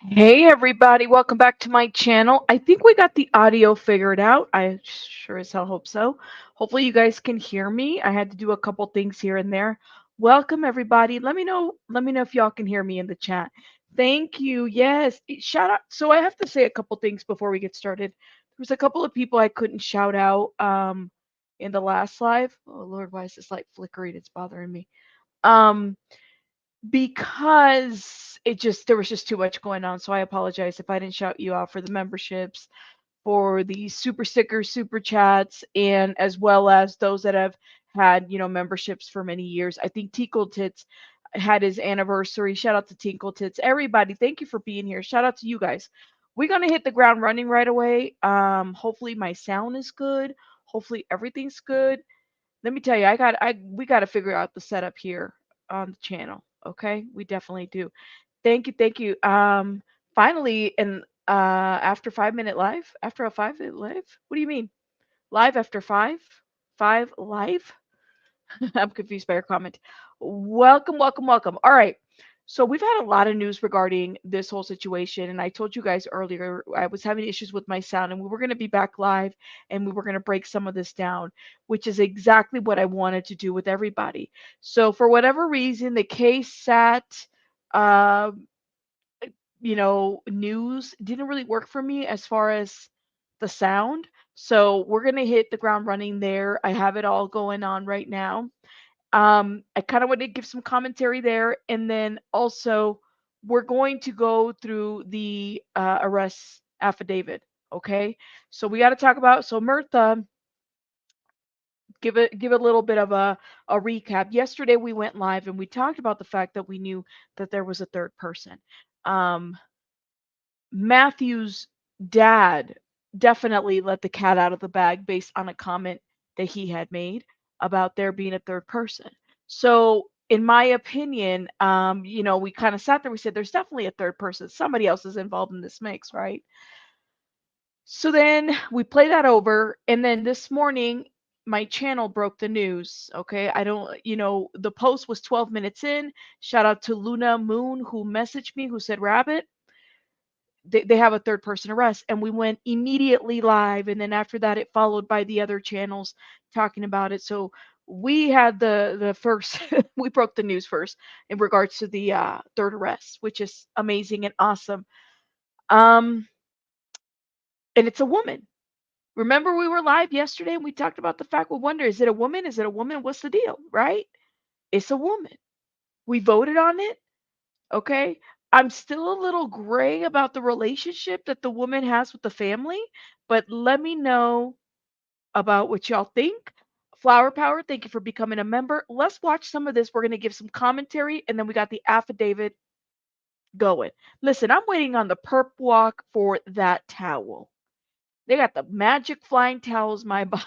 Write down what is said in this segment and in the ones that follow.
Hey everybody, welcome back to my channel. I think we got the audio figured out. I sure as hell hope so. Hopefully you guys can hear me. I had to do a couple things here and there. Welcome everybody. Let me know if y'all can hear me in the chat. Thank you. Yes. Shout out. So I have to say a couple things before we get started. There was a couple of people I couldn't shout out in the last live. Oh Lord, why is this light flickering? It's bothering me. Um because there was just too much going on. So I apologize if I didn't shout you out for the memberships, for the super stickers, super chats, and as well as those that have had, memberships for many years. I think Tinkle Tits had his anniversary. Shout out to Tinkle Tits. Everybody, thank you for being here. Shout out to you guys. We're gonna hit the ground running right away. Hopefully my sound is good. Hopefully everything's good. Let me tell you, we got to figure out the setup here on the channel. Okay, we definitely do. Thank you. Finally, and after 5 minute live, after a 5 minute live, what do you mean? Live after five live? I'm confused by your comment. Welcome, welcome, welcome. All right. So we've had a lot of news regarding this whole situation, and I told you guys earlier I was having issues with my sound, and we were going to be back live, and we were going to break some of this down, which is exactly what I wanted to do with everybody. So for whatever reason, the case sat, uh, news didn't really work for me as far as the sound. So we're going to hit the ground running there. I have it all going on right now. I kind of want to give some commentary there, and then also we're going to go through the arrest affidavit. Okay, so we got to talk about Myrta. Give a little bit of a recap. Yesterday we went live and we talked about the fact that we knew that there was a third person. Um, Matthew's dad definitely let the cat out of the bag based on a comment that he had made about there being a third person. So, in my opinion, we kind of sat there. We said, "There's definitely a third person. Somebody else is involved in this mix, right?" So then we play that over, and then this morning my channel broke the news. Okay, I don't, the post was 12 minutes in. Shout out to Luna Moon who messaged me who said, "Rabbit, they have a third person arrest," and we went immediately live, and then after that it followed by the other channels talking about it. So we had the first we broke the news first in regards to the third arrest, which is amazing and awesome. um and it's a woman. Remember, we were live yesterday and we talked about the fact, we wonder, is it a woman, is it a woman, what's the deal, right? It's a woman. We voted on it. Okay. I'm still a little gray about the relationship that the woman has with the family, but let me know about what y'all think. Flower Power, thank you for becoming a member. Let's watch some of this. We're going to give some commentary, and then we got the affidavit going. Listen, I'm waiting on the perp walk for that towel. They got the magic flying towels, my behind.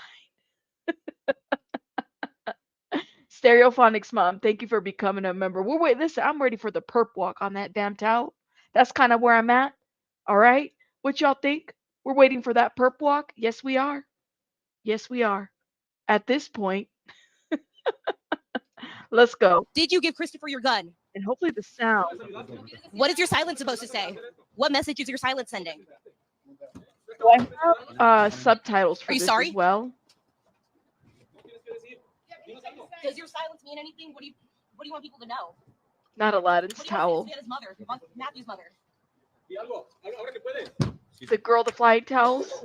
Stereophonics mom, thank you for becoming a member. We're waiting. Listen, I'm ready for the perp walk on that damn towel. That's kind of where I'm at. All right. What y'all think? We're waiting for that perp walk? Yes, we are. Yes, we are. At this point, let's go. Did you give Christopher your gun? And hopefully the sound. What is your silence supposed to say? What message is your silence sending? Do I have subtitles for Are you this sorry? as well? Does your silence mean anything? What do you want people to know? Not Aladdin's What do you want towel. his mother, Matthew's mother? The girl, the flying towels.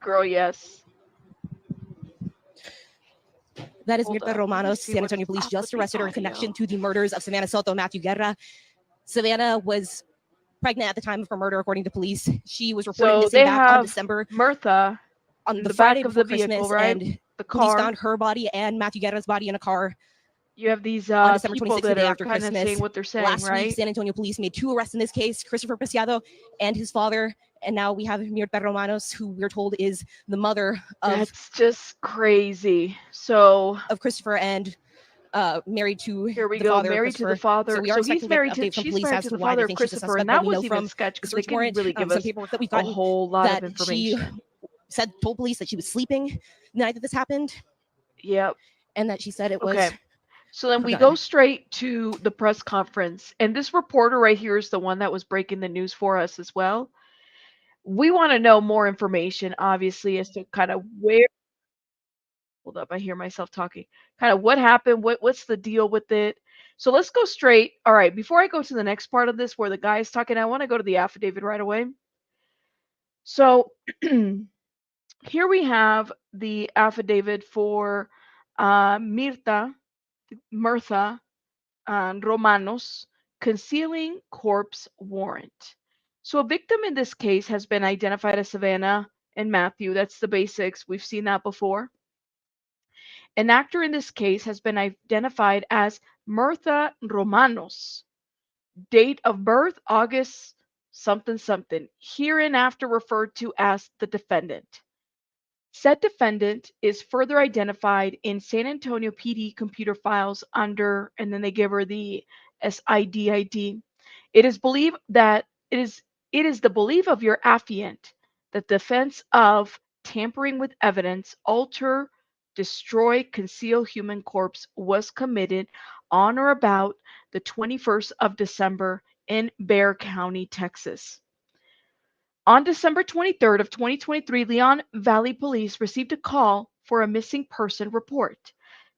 Girl, yes. That is Hold Myrta up. Romanos. See San what's Antonio police up just with the arrested her in audio. connection to the murders of Savannah Soto Matthew Guerra. Savannah was pregnant at the time of her murder, according to police. She was reported So missing they back on have December, Myrta on in the the Friday back of before the vehicle, Christmas, right? and The police car. found her body and Matthew Guerra's body in a car You have these on December people 26th, the that day are after kind of Christmas. saying what they're saying, Last right? week, San Antonio police made 2 arrests in this case, Christopher Preciado and his father. And now we have Myrta Romanos, who we're told is the mother That's just crazy. So of Christopher and married to here we the go. father of Married to the Christopher. father. So we are expecting to get an update from She's police married as to to the why father they of think she's a Christopher, suspect. and But that we know wasn't even from sketch the because they search can warrant, really give some us paperwork that we've a gotten, whole lot of that she information. told police that she was sleeping the night that this happened, Yep. and that she said it was Okay. So then we Okay. go straight to the press conference. And this reporter right here is the one that was breaking the news for us as well. We want to know more information, obviously, as to kind of where, hold up, I hear myself talking, kind of what happened, what's the deal with it. So let's go straight. All right, before I go to the next part of this where the guy is talking, I want to go to the affidavit right away. So here we have the affidavit for Myrta Romanos concealing corpse warrant. So a victim in this case has been identified as Savannah and Matthew. That's the basics. We've seen that before. An actor in this case has been identified as Myrta Romanos. Date of birth August something something, hereinafter referred to as the defendant. Said defendant is further identified in San Antonio PD computer files under, and then they give her the SIDID. It is believed that it is the belief of your affiant that defense of tampering with evidence, alter, destroy, conceal human corpse was committed on or about the 21st of December in Bexar County, Texas. On December 23rd of 2023, Leon Valley Police received a call for a missing person report.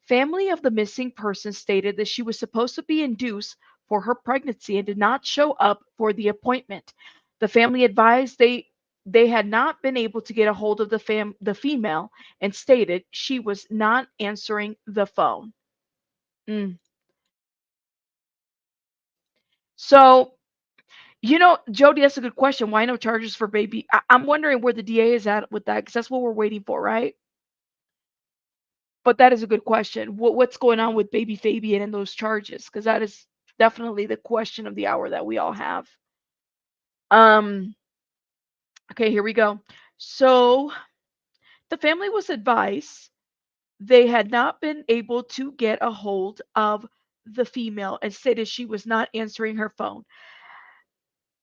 Family of the missing person stated that she was supposed to be induced for her pregnancy and did not show up for the appointment. The family advised they had not been able to get a hold of the female and stated she was not answering the phone. Mm. So, Jody, that's a good question. Why no charges for baby? I'm wondering where the DA is at with that because that's what we're waiting for, right? But that is a good question. What's going on with baby Fabian and those charges? Because that is definitely the question of the hour that we all have. Um, okay, here we go. So the family was advised they had not been able to get a hold of the female and stated she was not answering her phone.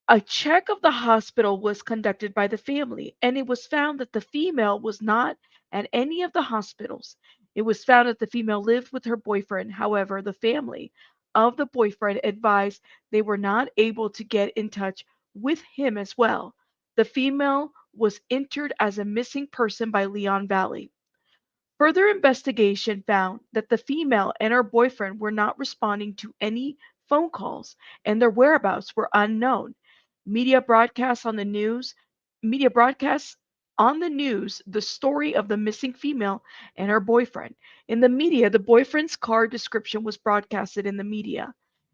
A check of the hospital was conducted by the family, and it was found that the female was not at any of the hospitals. It was found that the female lived with her boyfriend. However, the family of the boyfriend advised they were not able to get in touch with him as well. The female was entered as a missing person by Leon Valley. Further investigation found that the female and her boyfriend were not responding to any phone calls and their whereabouts were unknown. Media broadcasts on the news, media broadcasts on the news the story of the missing female and her boyfriend. In the media, the boyfriend's car description was broadcasted in the media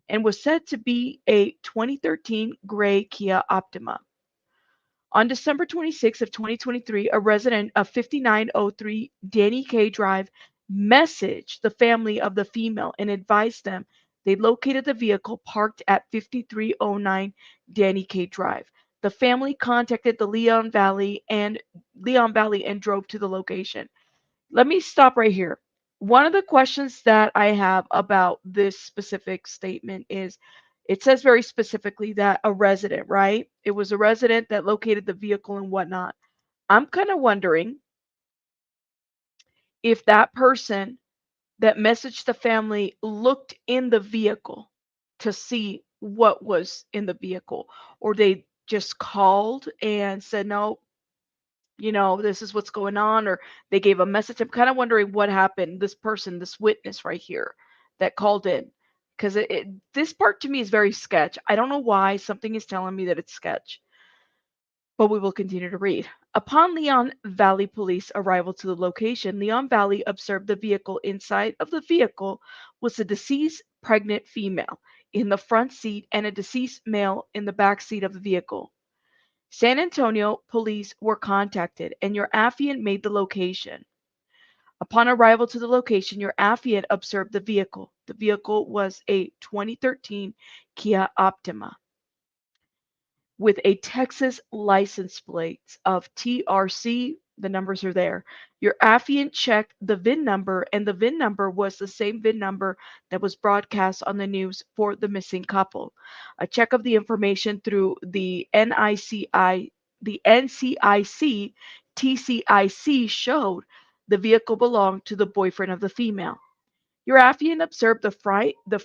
and was said to be a 2013 gray Kia Optima. On December 26th of 2023, a resident of 5903 Danny K Drive messaged the family of the female and advised them they located the vehicle parked at 5309 Danny K Drive. The family contacted the Leon Valley and drove to the location. Let me stop right here. One of the questions that I have about this specific statement is it says very specifically that a resident, right? It was a resident that located the vehicle and whatnot. I'm kind of wondering if that person that messaged the family looked in the vehicle to see what was in the vehicle, or they just called and said, no, this is what's going on, or they gave a message. I'm kind of wondering what happened. This person, this witness right here that called in, because this part to me is very sketch. I don't know why something is telling me that it's sketch, but we will continue to read. Upon Leon Valley Police arrival to the location, Leon Valley observed the vehicle. Inside of the vehicle was a deceased pregnant female in the front seat and a deceased male in the back seat of the vehicle. San Antonio police were contacted and your affiant made the location. Upon arrival to the location, your affiant observed the vehicle. The vehicle was a 2013 Kia Optima with a Texas license plate of TRC. The numbers are there. Your affiant checked the VIN number, and the VIN number was the same VIN number that was broadcast on the news for the missing couple. A check of the information through the NCIC TCIC showed the vehicle belonged to the boyfriend of the female. Your affiant observed the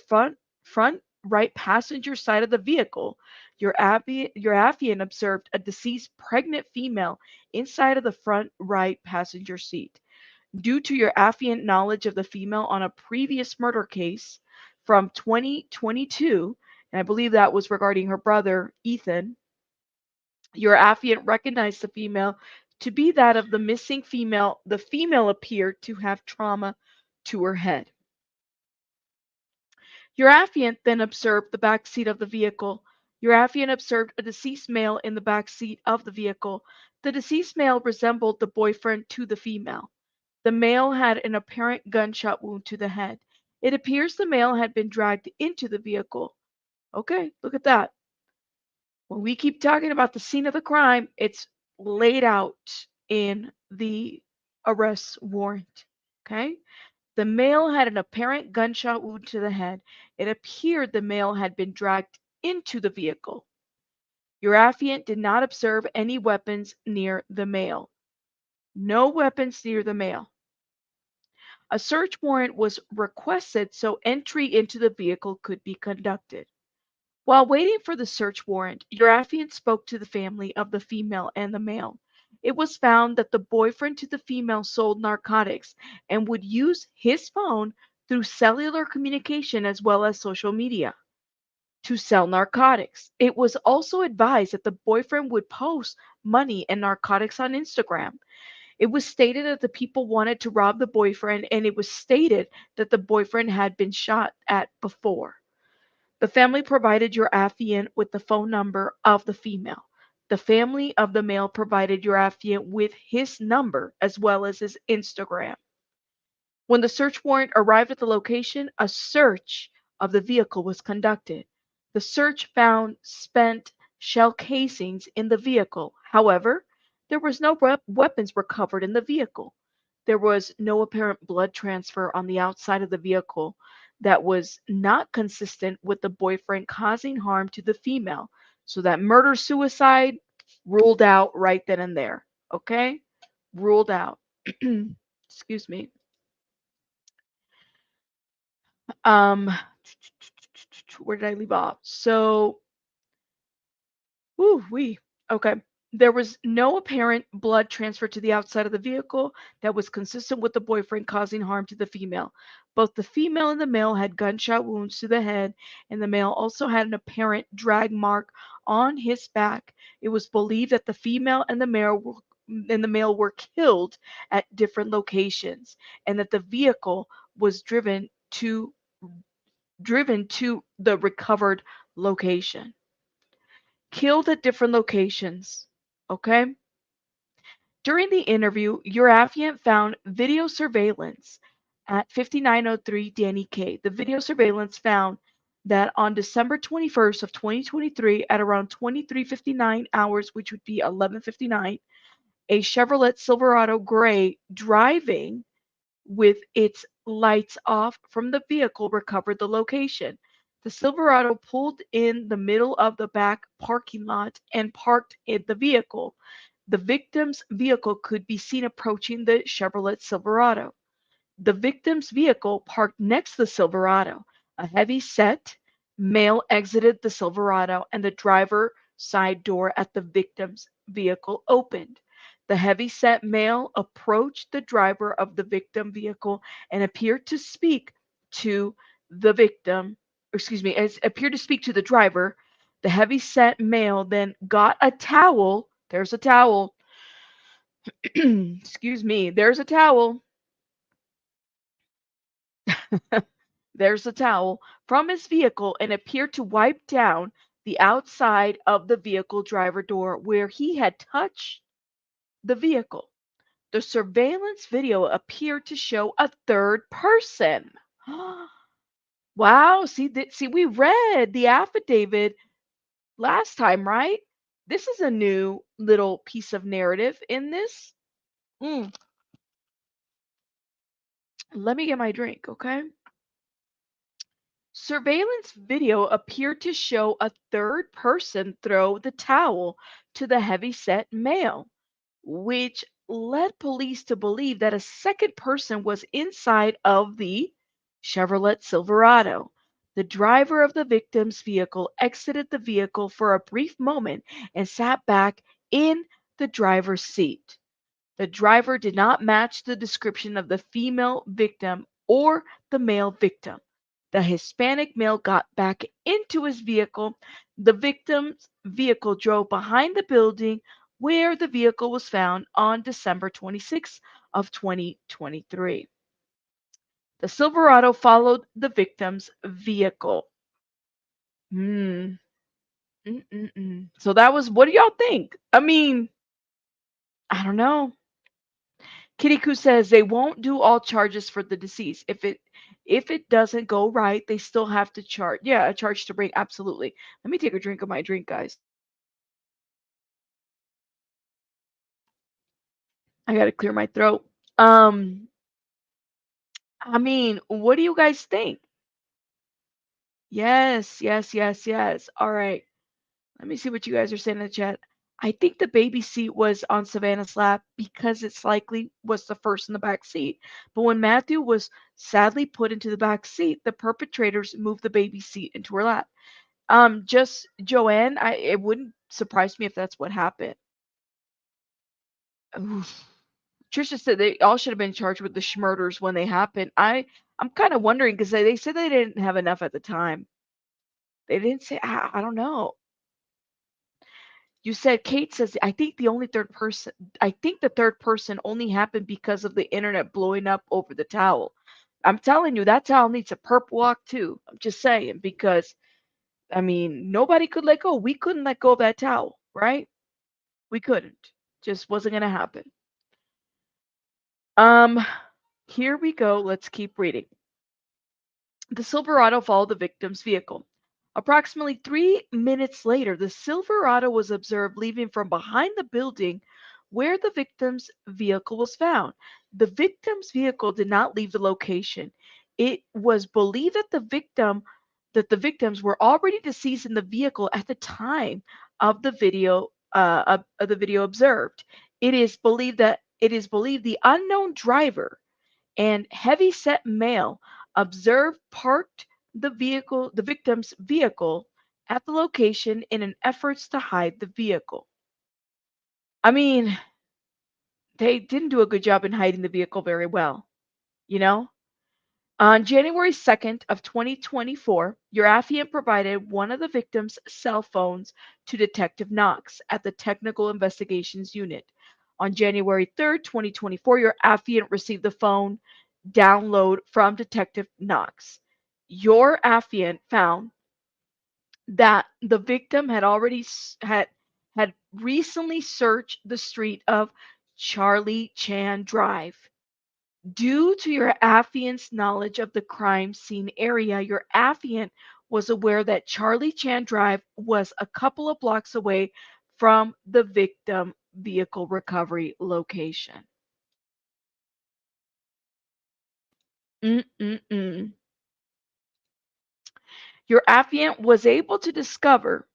front right passenger side of the vehicle. Your affiant observed a deceased pregnant female inside of the front right passenger seat. Due to your affiant knowledge of the female on a previous murder case from 2022, and I believe that was regarding her brother, Ethan, your affiant recognized the female to be that of the missing female. The female appeared to have trauma to her head. Your affiant then observed the back seat of the vehicle. Your affiant observed a deceased male in the back seat of the vehicle. The deceased male resembled the boyfriend to the female. The male had an apparent gunshot wound to the head. It appears the male had been dragged into the vehicle. Okay, look at that. When we keep talking about the scene of the crime, it's laid out in the arrest warrant. Okay? The male had an apparent gunshot wound to the head. It appeared the male had been dragged into the vehicle. Your affiant did not observe any weapons near the male. No weapons near the male. A search warrant was requested so entry into the vehicle could be conducted. While waiting for the search warrant, your affiant spoke to the family of the female and the male. It was found that the boyfriend to the female sold narcotics and would use his phone through cellular communication as well as social media to sell narcotics. It was also advised that the boyfriend would post money and narcotics on Instagram. It was stated that the people wanted to rob the boyfriend, and it was stated that the boyfriend had been shot at before. The family provided your affiant with the phone number of the female. The family of the male provided your affiant with his number as well as his Instagram. When the search warrant arrived at the location, a search of the vehicle was conducted. The search found spent shell casings in the vehicle. However, there was no weapons recovered in the vehicle. There was no apparent blood transfer on the outside of the vehicle that was not consistent with the boyfriend causing harm to the female. So that murder suicide ruled out right then and there. Okay? Ruled out. Excuse me. Um, where did I leave off? So, ooh, we okay. There was no apparent blood transfer to the outside of the vehicle that was consistent with the boyfriend causing harm to the female. Both the female and the male had gunshot wounds to the head, and the male also had an apparent drag mark on his back. It was believed that the female and the male were killed at different locations, and that the vehicle was driven to the recovered location. Killed at different locations. Okay? During the interview, your affiant found video surveillance at 5903 Danny K. The video surveillance found that on December 21st of 2023 at around 23:59 hours, which would be 11:59, a Chevrolet Silverado gray driving with its lights off from the vehicle recovered the location. The Silverado pulled in the middle of the back parking lot and parked in the vehicle. The victim's vehicle could be seen approaching the Chevrolet Silverado. The victim's vehicle parked next to the Silverado. A heavy-set male exited the Silverado and the driver's side door at the victim's vehicle opened. The heavy-set male approached the driver of the victim vehicle and appeared to speak to the victim, appeared to speak to the driver. The heavy-set male then got a towel. There's a towel. Excuse me. There's a towel. There's a towel from his vehicle and appeared to wipe down the outside of the vehicle driver door where he had touched the vehicle. The surveillance video appeared to show a third person. Wow, see, we read the affidavit last time, right? This is a new little piece of narrative in this. Mm, let me get my drink, okay? Surveillance video appeared to show a third person throw the towel to the heavy-set male, which led police to believe that a second person was inside of the Chevrolet Silverado. The driver of the victim's vehicle exited the vehicle for a brief moment and sat back in the driver's seat. The driver did not match the description of the female victim or the male victim. The Hispanic male got back into his vehicle. The victim's vehicle drove behind the building where the vehicle was found on December 26th of 2023. The Silverado followed the victim's vehicle. Hmm. So that was, what do y'all think? I mean, I don't know. Kirikou says they won't do all charges for the deceased. If it doesn't go right, they still have to charge. Yeah, a charge to bring. Absolutely. Let me take a drink of my drink, guys. I gotta clear my throat. Um, I mean, what do you guys think? Yes, yes, yes, yes. All right. Let me see what you guys are saying in the chat. I think the baby seat was on Savannah's lap because it's likely was the first in the back seat. But when Matthew was sadly put into the back seat, the perpetrators moved the baby seat into her lap. Just Joanne, it wouldn't surprise me if that's what happened. Oof. Trisha said they all should have been charged with the schmurders when they happened. I'm kind of wondering because they said they didn't have enough at the time. They didn't say. I don't know. You said Kate says I think the only third person I think the third person only happened because of the internet blowing up over the towel. I'm telling you that towel needs a perp walk too. I'm just saying because I mean nobody could let go. We couldn't let go of that towel, right? We couldn't. Just wasn't gonna happen. Um Here we go. Let's keep reading. The Silverado followed the victim's vehicle. Approximately 3 minutes later, the Silverado was observed leaving from behind the building where the victim's vehicle was found. The victim's vehicle did not leave the location. It was believed that the victims were already deceased in the vehicle at the time of the video observed. It is believed the unknown driver and heavy-set male observed parked the victim's vehicle at the location in an efforts to hide the vehicle. I mean, they didn't do a good job in hiding the vehicle very well, you know? On January 2nd of 2024, your affiant provided one of the victim's cell phones to Detective Knox at the Technical Investigations Unit. On January 3rd, 2024, your affiant received the phone download from Detective Knox. Your affiant found that the victim had already had recently searched the street of Charlie Chan Drive. Due to your affiant's knowledge of the crime scene area, your affiant was aware that Charlie Chan Drive was a couple of blocks away from the victim vehicle recovery location. Mm-mm-mm. Your affiant was able to discover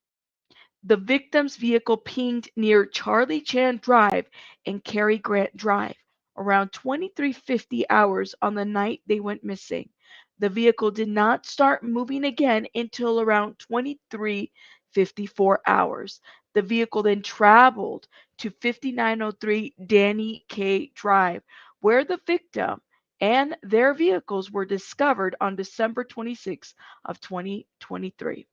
the victim's vehicle pinged near Charlie Chan Drive and Cary Grant Drive around 23:50 hours on the night they went missing. The vehicle did not start moving again until around 23:54 hours. The vehicle then traveled to 5903 Danny K Drive, where the victim and their vehicles were discovered on December 26 of 2023.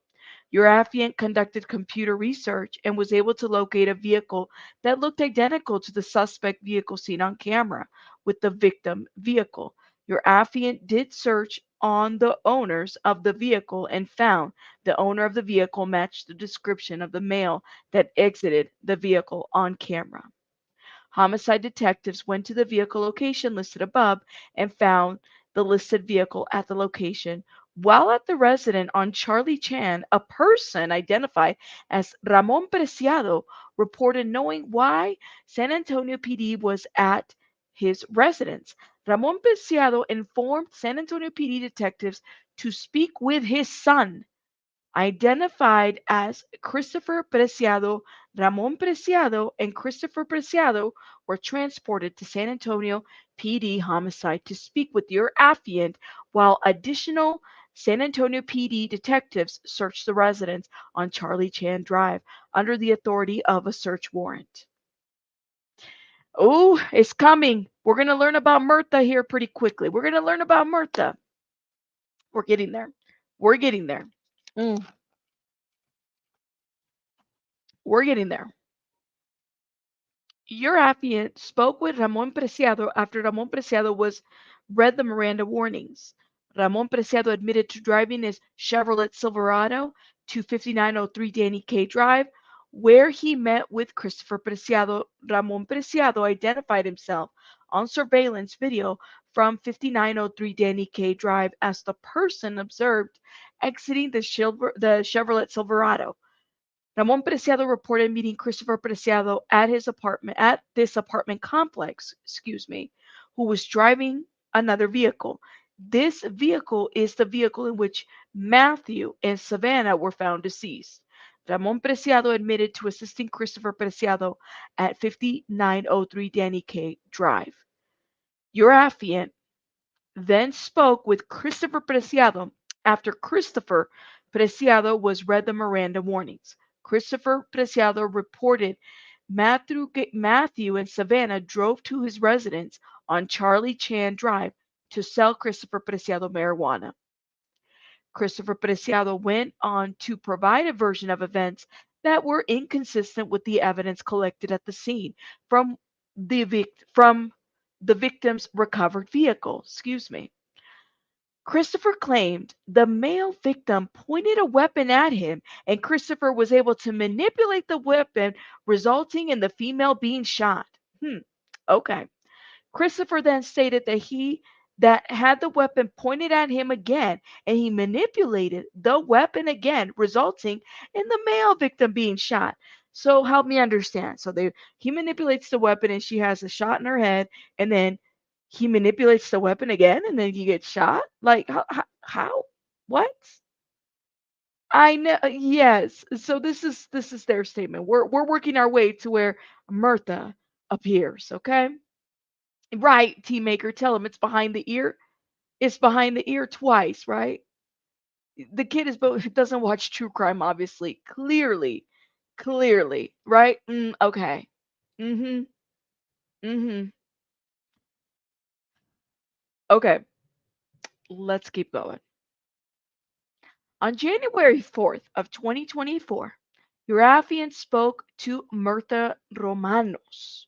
Your affiant conducted computer research and was able to locate a vehicle that looked identical to the suspect vehicle seen on camera with the victim vehicle. Your affiant did search on the owners of the vehicle and found the owner of the vehicle matched the description of the male that exited the vehicle on camera. Homicide detectives went to the vehicle location listed above and found the listed vehicle at the location. While at the residence on Charlie Chan, a person identified as Ramon Preciado reported knowing why San Antonio PD was at his residence. Ramon Preciado informed San Antonio PD detectives to speak with his son, identified as Christopher Preciado Ramon Preciado and Christopher Preciado were transported to San Antonio PD homicide to speak with your affiant while additional San Antonio PD detectives searched the residence on Charlie Chan Drive under the authority of a search warrant. Oh, it's coming. We're going to learn about Myrta here pretty quickly. We're going to learn about Myrta. We're getting there. We're getting there. Mm, we're getting there. Your affiant spoke with Ramon Preciado after Ramon Preciado was read the Miranda warnings. Ramon Preciado admitted to driving his Chevrolet Silverado to 5903 Danny K Drive, where he met with Christopher Preciado. Ramon Preciado identified himself on surveillance video from 5903 Danny K Drive as the person observed exiting the Chevrolet Silverado. Ramon Preciado reported meeting Christopher Preciado at this apartment complex, who was driving another vehicle. This vehicle is the vehicle in which Matthew and Savannah were found deceased. Ramon Preciado admitted to assisting Christopher Preciado at 5903 Danny K Drive. Your affiant then spoke with Christopher Preciado after Christopher Preciado was read the Miranda warnings. Christopher Preciado reported Matthew and Savannah drove to his residence on Charlie Chan Drive to sell Christopher Preciado marijuana. Christopher Preciado went on to provide a version of events that were inconsistent with the evidence collected at the scene from from the victim's recovered vehicle. Christopher claimed the male victim pointed a weapon at him and Christopher was able to manipulate the weapon, resulting in the female being shot. Okay. Christopher then stated that had the weapon pointed at him again and he manipulated the weapon again, resulting in the male victim being shot. So help me understand. So he manipulates the weapon and she has a shot in her head, and then he manipulates the weapon again and then he gets shot. Like how? What? I know. Yes. So this is their statement. We're working our way to where Myrta appears. Okay. Right, team maker, tell him it's behind the ear. It's behind the ear twice, right? The kid is both doesn't watch true crime, obviously. Clearly, right? Okay. Mhm. Mhm. Okay. Let's keep going. On January 4th of 2024, Urafian spoke to Myrta Romanos.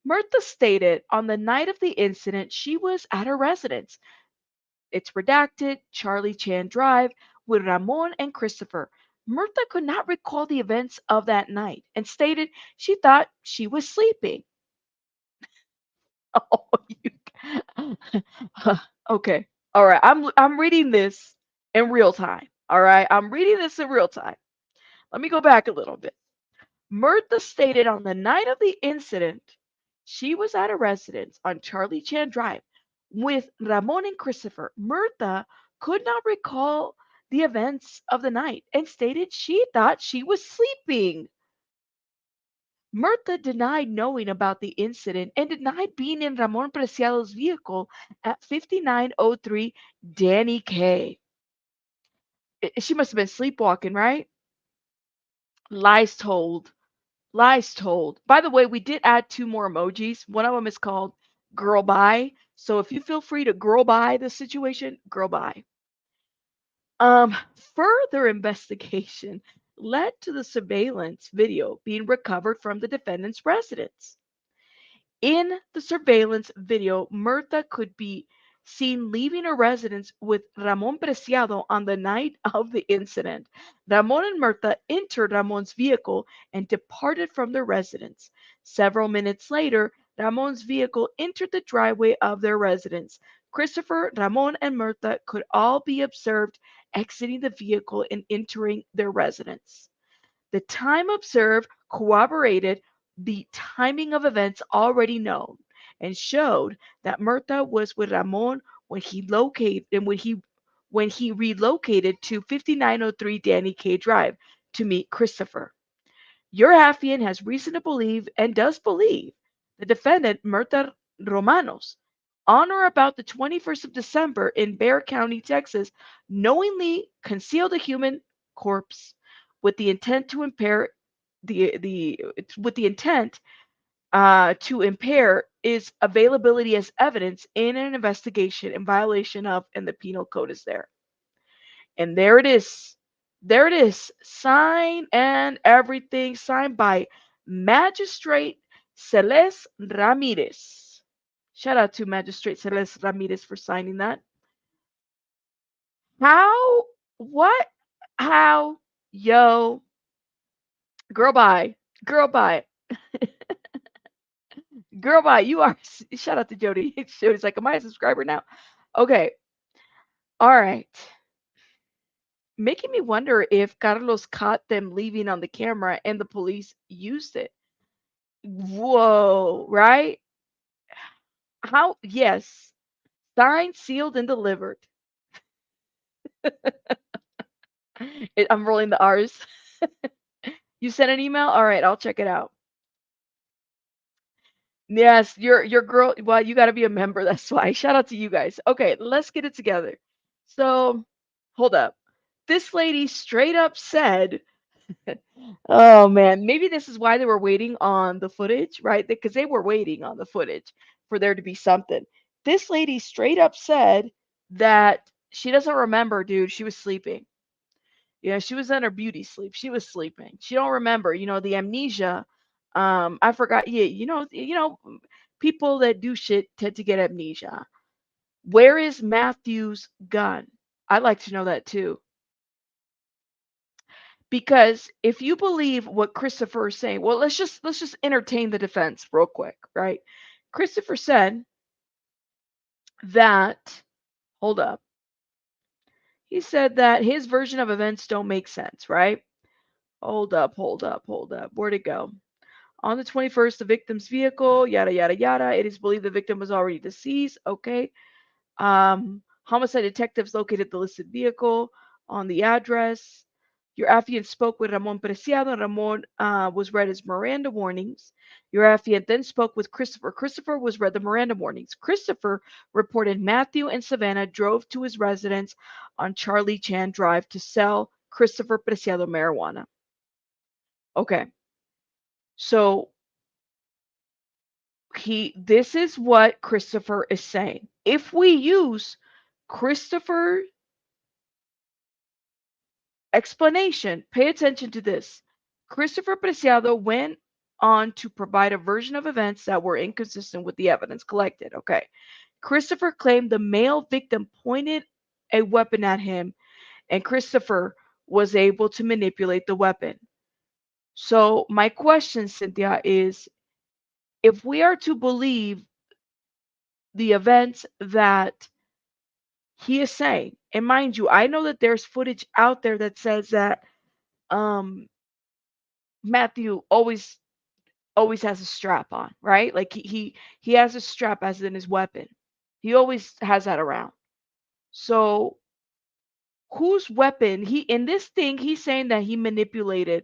Myrta stated on the night of the incident she was at her residence. It's redacted, Charlie Chan Drive, with Ramon and Christopher. Myrta could not recall the events of that night and stated she thought she was sleeping. Oh, you, okay. All right. I'm reading this in real time. All right. I'm reading this in real time. Let me go back a little bit. Myrta stated on the night of the incident, she was at a residence on Charlie Chan Drive with Ramon and Christopher. Myrta could not recall the events of the night and stated she thought she was sleeping. Myrta denied knowing about the incident and denied being in Ramon Preciado's vehicle at 5903 Danny K. She must have been sleepwalking, right? Lies told. Lies told. By the way, we did add two more emojis. One of them is called girl bye. So if you feel free to girl bye the situation, girl bye. Further investigation led to the surveillance video being recovered from the defendant's residence. In the surveillance video, Myrta could be seen leaving her residence with Ramon Preciado on the night of the incident. Ramon and Myrta entered Ramon's vehicle and departed from their residence. Several minutes later, Ramon's vehicle entered the driveway of their residence. Christopher, Ramon, and Myrta could all be observed exiting the vehicle and entering their residence. The time observed corroborated the timing of events already known and showed that Myrta was with Ramon when he relocated to 5903 Danny K Drive to meet Christopher. Your affiant has reason to believe and does believe the defendant, Myrta Romanos, on or about the 21st of December in Bexar County, Texas, knowingly concealed a human corpse with the intent to impair the with the intent to impair is availability as evidence in an investigation in violation of, and the penal code is there. And there it is. There it is. Signed and everything, signed by Magistrate Celeste Ramirez. Shout out to Magistrate Celeste Ramirez for signing that. How? What? How? Yo. Girl, bye. Girl, bye. Girl, bye. You are. Shout out to Jody. Jody's like, am I a subscriber now? Okay. All right. Making me wonder if Carlos caught them leaving on the camera and the police used it. Whoa, right? How? Yes. Signed, sealed, and delivered. I'm rolling the R's. You sent an email? All right, I'll check it out. Yes, your girl. Well, you got to be a member. That's why. Shout out to you guys. Okay, let's get it together. So, hold up. This lady straight up said, "Oh man, maybe this is why they were waiting on the footage, right? Because they were waiting on the footage for there to be something." This lady straight up said that she doesn't remember, dude. She was sleeping. Yeah, she was in her beauty sleep. She was sleeping. She don't remember, the amnesia. I forgot. Yeah, people that do shit tend to get amnesia. Where is Matthew's gun? I'd like to know that too. Because if you believe what Christopher is saying, well, let's just entertain the defense real quick, right? Christopher said that, hold up. He said that his version of events don't make sense, right? Hold up, hold up, hold up. Where'd it go? On the 21st, the victim's vehicle, yada, yada, yada. It is believed the victim was already deceased. Okay. Homicide detectives located the listed vehicle on the address. Your affiant spoke with Ramon Preciado, and Ramon was read his Miranda warnings. Your affiant then spoke with Christopher. Christopher was read the Miranda warnings. Christopher reported Matthew and Savannah drove to his residence on Charlie Chan Drive to sell Christopher Preciado marijuana. Okay. So this is what Christopher is saying. If we use Christopher explanation, pay attention to this. Christopher Preciado went on to provide a version of events that were inconsistent with the evidence collected. Okay. Christopher claimed the male victim pointed a weapon at him and Christopher was able to manipulate the weapon. So my question, Cynthia, is if we are to believe the events that he is saying, and mind you, I know that there's footage out there that says that um Matthew always has a strap on, right? Like he has a strap as in his weapon. He always has that around. So whose weapon? He in this thing he's saying that he manipulated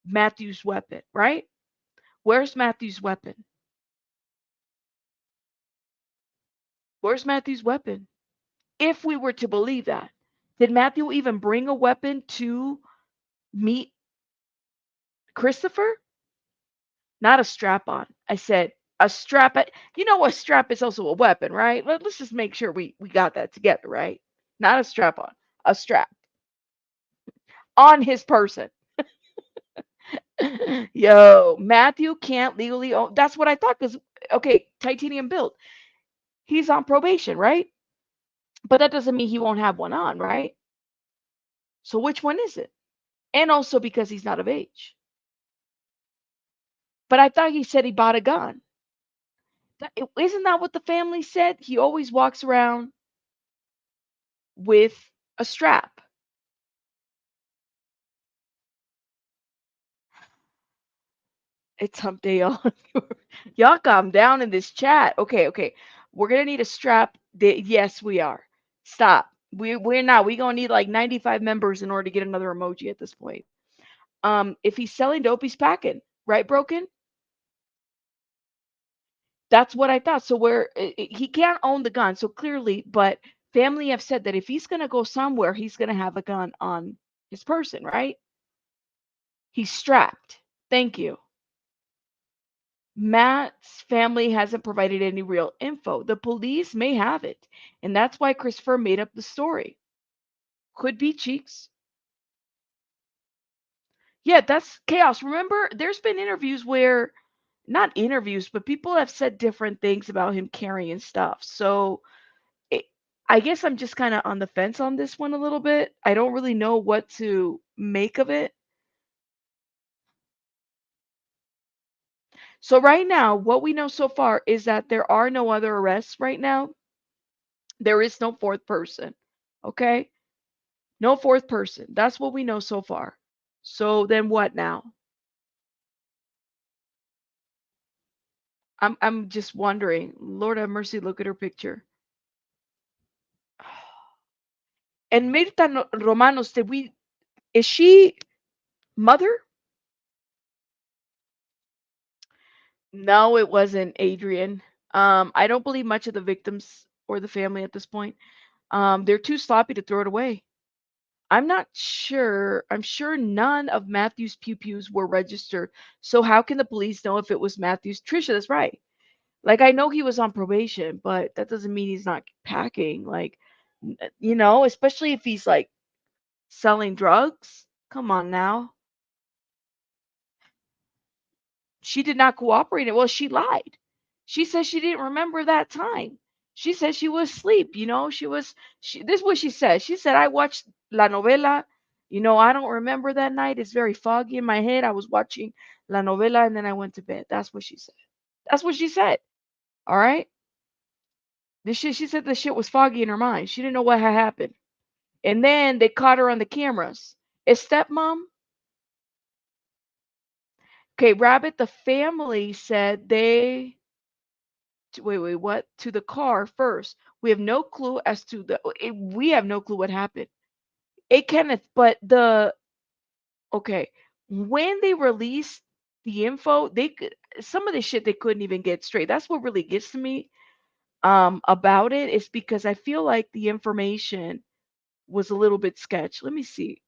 Matthew's weapon, right? Where's Matthew's weapon? Where's Matthew's weapon? If we were to believe that, did Matthew even bring a weapon to meet Christopher? Not a strap on. I said a strap. You know, a strap is also a weapon, right? Let's just make sure we got that together, right? Not a strap on, a strap on his person. Yo, Matthew can't legally own. That's what I thought. Because okay, titanium built. He's on probation, right? But that doesn't mean he won't have one on, right? So which one is it? And also because he's not of age. But I thought he said he bought a gun. Isn't that what the family said? He always walks around with a strap. It's hump day, y'all. Y'all calm down in this chat. Okay, okay. We're gonna need a strap. Yes, we are. Stop. We're not. We're gonna need like 95 members in order to get another emoji at this point. If he's selling dope, he's packing, right, Broken? That's what I thought. So where he can't own the gun, so clearly, but family have said that if he's gonna go somewhere, he's gonna have a gun on his person, right? He's strapped. Thank you. Matt's family hasn't provided any real info. The police may have it, and that's why Christopher made up the story. Could be Cheeks. Yeah, that's chaos. Remember, there's been interviews where, not interviews, but people have said different things about him carrying stuff. So it, I guess I'm just kind of on the fence on this one a little bit. I don't really know what to make of it. So right now, what we know so far is that there are no other arrests right now. There is no fourth person. Okay? No fourth person. That's what we know so far. So then what now? I'm just wondering. Lord have mercy, look at her picture. And Myrta Romanos, is she mother? No, it wasn't Adrian. I don't believe much of the victims or the family at this point. They're too sloppy to throw it away. I'm not sure. I'm sure none of Matthew's pew-pews were registered. So how can the police know if it was Matthew's? Trisha, that's right. Like I know he was on probation, but that doesn't mean he's not packing. Like, especially if he's like selling drugs. Come on now. She did not cooperate. Well, she lied. She said she didn't remember that time. She said she was asleep. This is what she said. She said, I watched La Novela. I don't remember that night. It's very foggy in my head. I was watching La Novela and then I went to bed. That's what she said. That's what she said. All right. She said the shit was foggy in her mind. She didn't know what had happened. And then they caught her on the cameras. Is stepmom? Okay, Rabbit, the family said wait, what? To the car first. We have no clue as to we have no clue what happened. It Kenneth, but okay, when they released the info, some of the shit they couldn't even get straight. That's what really gets to me about it is because I feel like the information was a little bit sketch. Let me see,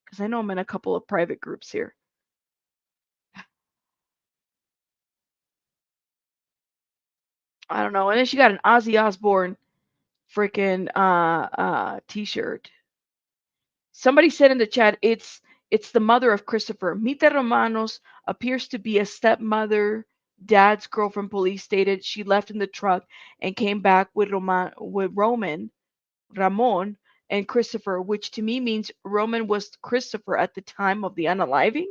because I know I'm in a couple of private groups here. I don't know. And then she got an Ozzy Osbourne freaking t-shirt. Somebody said in the chat, it's the mother of Christopher. Myrta Romanos appears to be a stepmother. Dad's girlfriend, police stated she left in the truck and came back with Ramon, and Christopher, which to me means Roman was Christopher at the time of the unaliving.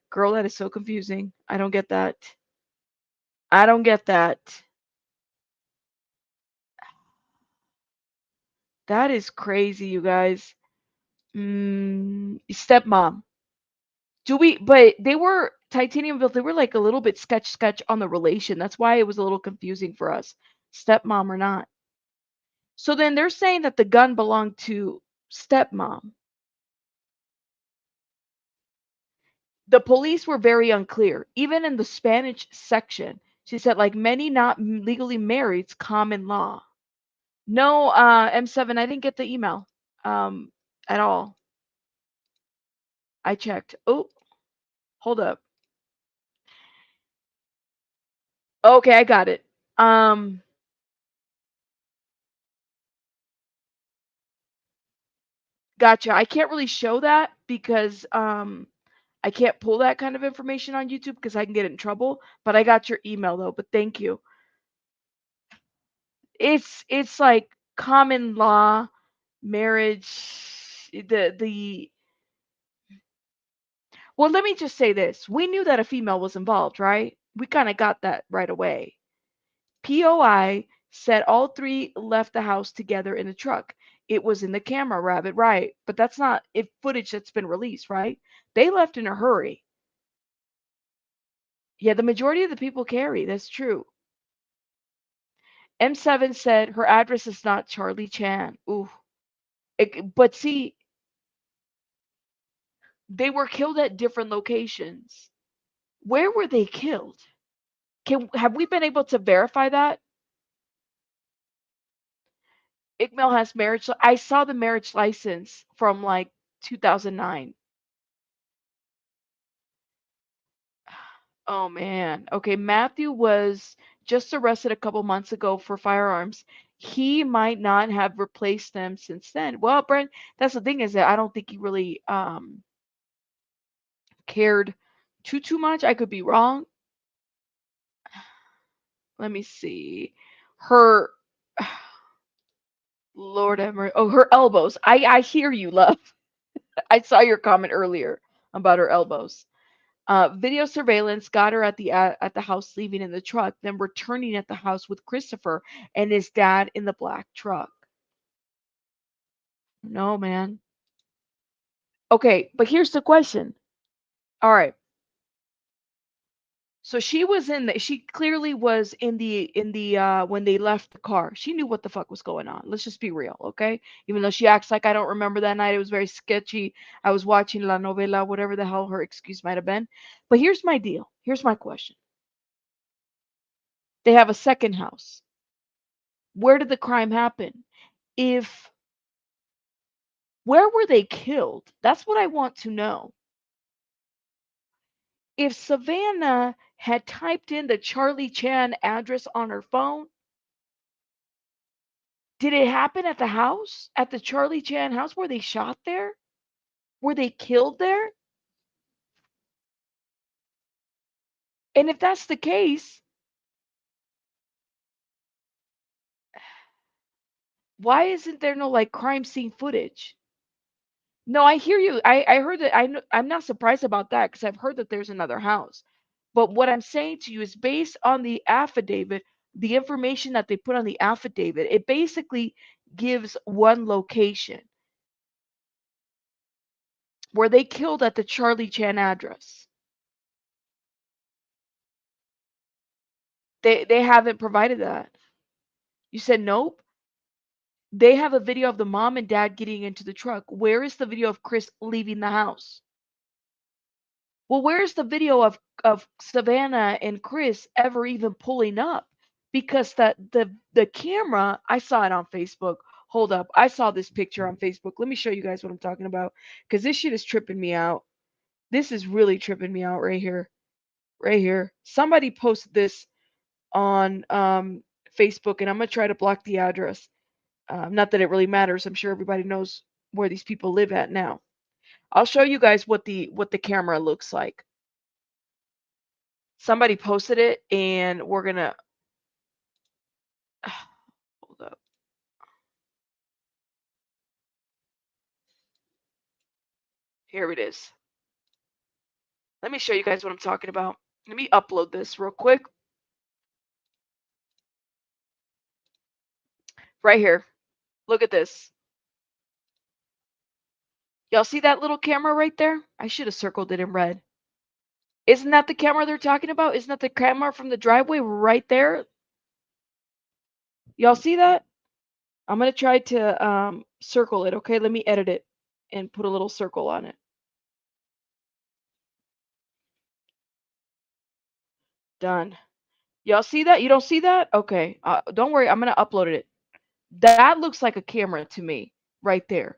Girl, that is so confusing. I don't get that. I don't get that. That is crazy, you guys. Stepmom. But they were titanium built. They were like a little bit sketch on the relation. That's why it was a little confusing for us. Stepmom or not. So then they're saying that the gun belonged to stepmom. The police were very unclear. Even in the Spanish section, she said, like many not legally married, it's common law. No, M7, I didn't get the email at all. I checked. Oh, hold up. Okay, I got it. Gotcha. I can't really show that because I can't pull that kind of information on YouTube because I can get in trouble. But I got your email though. But thank you. It's like common law marriage. The Well, let me just say this: we knew that a female was involved, right? We kind of got that right away. POI said all three left the house together in the truck. It was in the camera, Rabbit, right? But that's not footage that's been released, right? They left in a hurry. Yeah, the majority of the people carry. That's true. M7 said her address is not Charlie Chan. Ooh. But see, They were killed at different locations. Where were they killed? Have we been able to verify that? Iqbal has marriage. I saw the marriage license from like 2009. Oh man. Okay, Matthew was just arrested a couple months ago for firearms. He might not have replaced them since then. Well, Brent, that's the thing is that I don't think he really cared too much. I could be wrong. Let me see. Her Lord Emery. Oh, her elbows. I hear you, love. I saw your comment earlier about her elbows. Video surveillance got her at the house leaving in the truck, then returning at the house with Christopher and his dad in the black truck. No, man. Okay, but here's the question. All right. So she was in the she clearly was in the when they left the car. She knew what the fuck was going on. Let's just be real, okay? Even though she acts like I don't remember that night, it was very sketchy. I was watching La Novela, whatever the hell her excuse might have been. But here's my deal. Here's my question. They have a second house. Where did the crime happen? If Where were they killed? That's what I want to know. If Savannah had typed in the Charlie Chan address on her phone, did it happen at the house? At the Charlie Chan house? Were they shot there? Were they killed there? And if that's the case, why isn't there no like crime scene footage? No, I hear you. I heard that. I'm not surprised about that because I've heard that there's another house. But what I'm saying to you is based on the affidavit, the information that they put on the affidavit, it basically gives one location where they killed at the Charlie Chan address. They haven't provided that. You said nope. They have a video of the mom and dad getting into the truck. Where is the video of Chris leaving the house? Well, where's the video of Savannah and Chris ever even pulling up? Because the camera, I saw it on Facebook. Hold up. I saw this picture on Facebook. Let me show you guys what I'm talking about cuz this shit is tripping me out. This is really tripping me out right here. Right here. Somebody posted this on Facebook and I'm going to try to block the address. Not that it really matters. I'm sure everybody knows where these people live at now. I'll show you guys what the camera looks like. Somebody posted it and we're gonna hold up. Here it is. Let me show you guys what I'm talking about. Let me upload this real quick. Right here. Look at this. Y'all see that little camera right there? I should have circled it in red. Isn't that the camera they're talking about? Isn't that the camera from the driveway right there? Y'all see that? I'm gonna try to circle it, okay? Let me edit it and put a little circle on it. Done. Y'all see that? You don't see that? Okay. Don't worry. I'm gonna upload it. That looks like a camera to me, right there.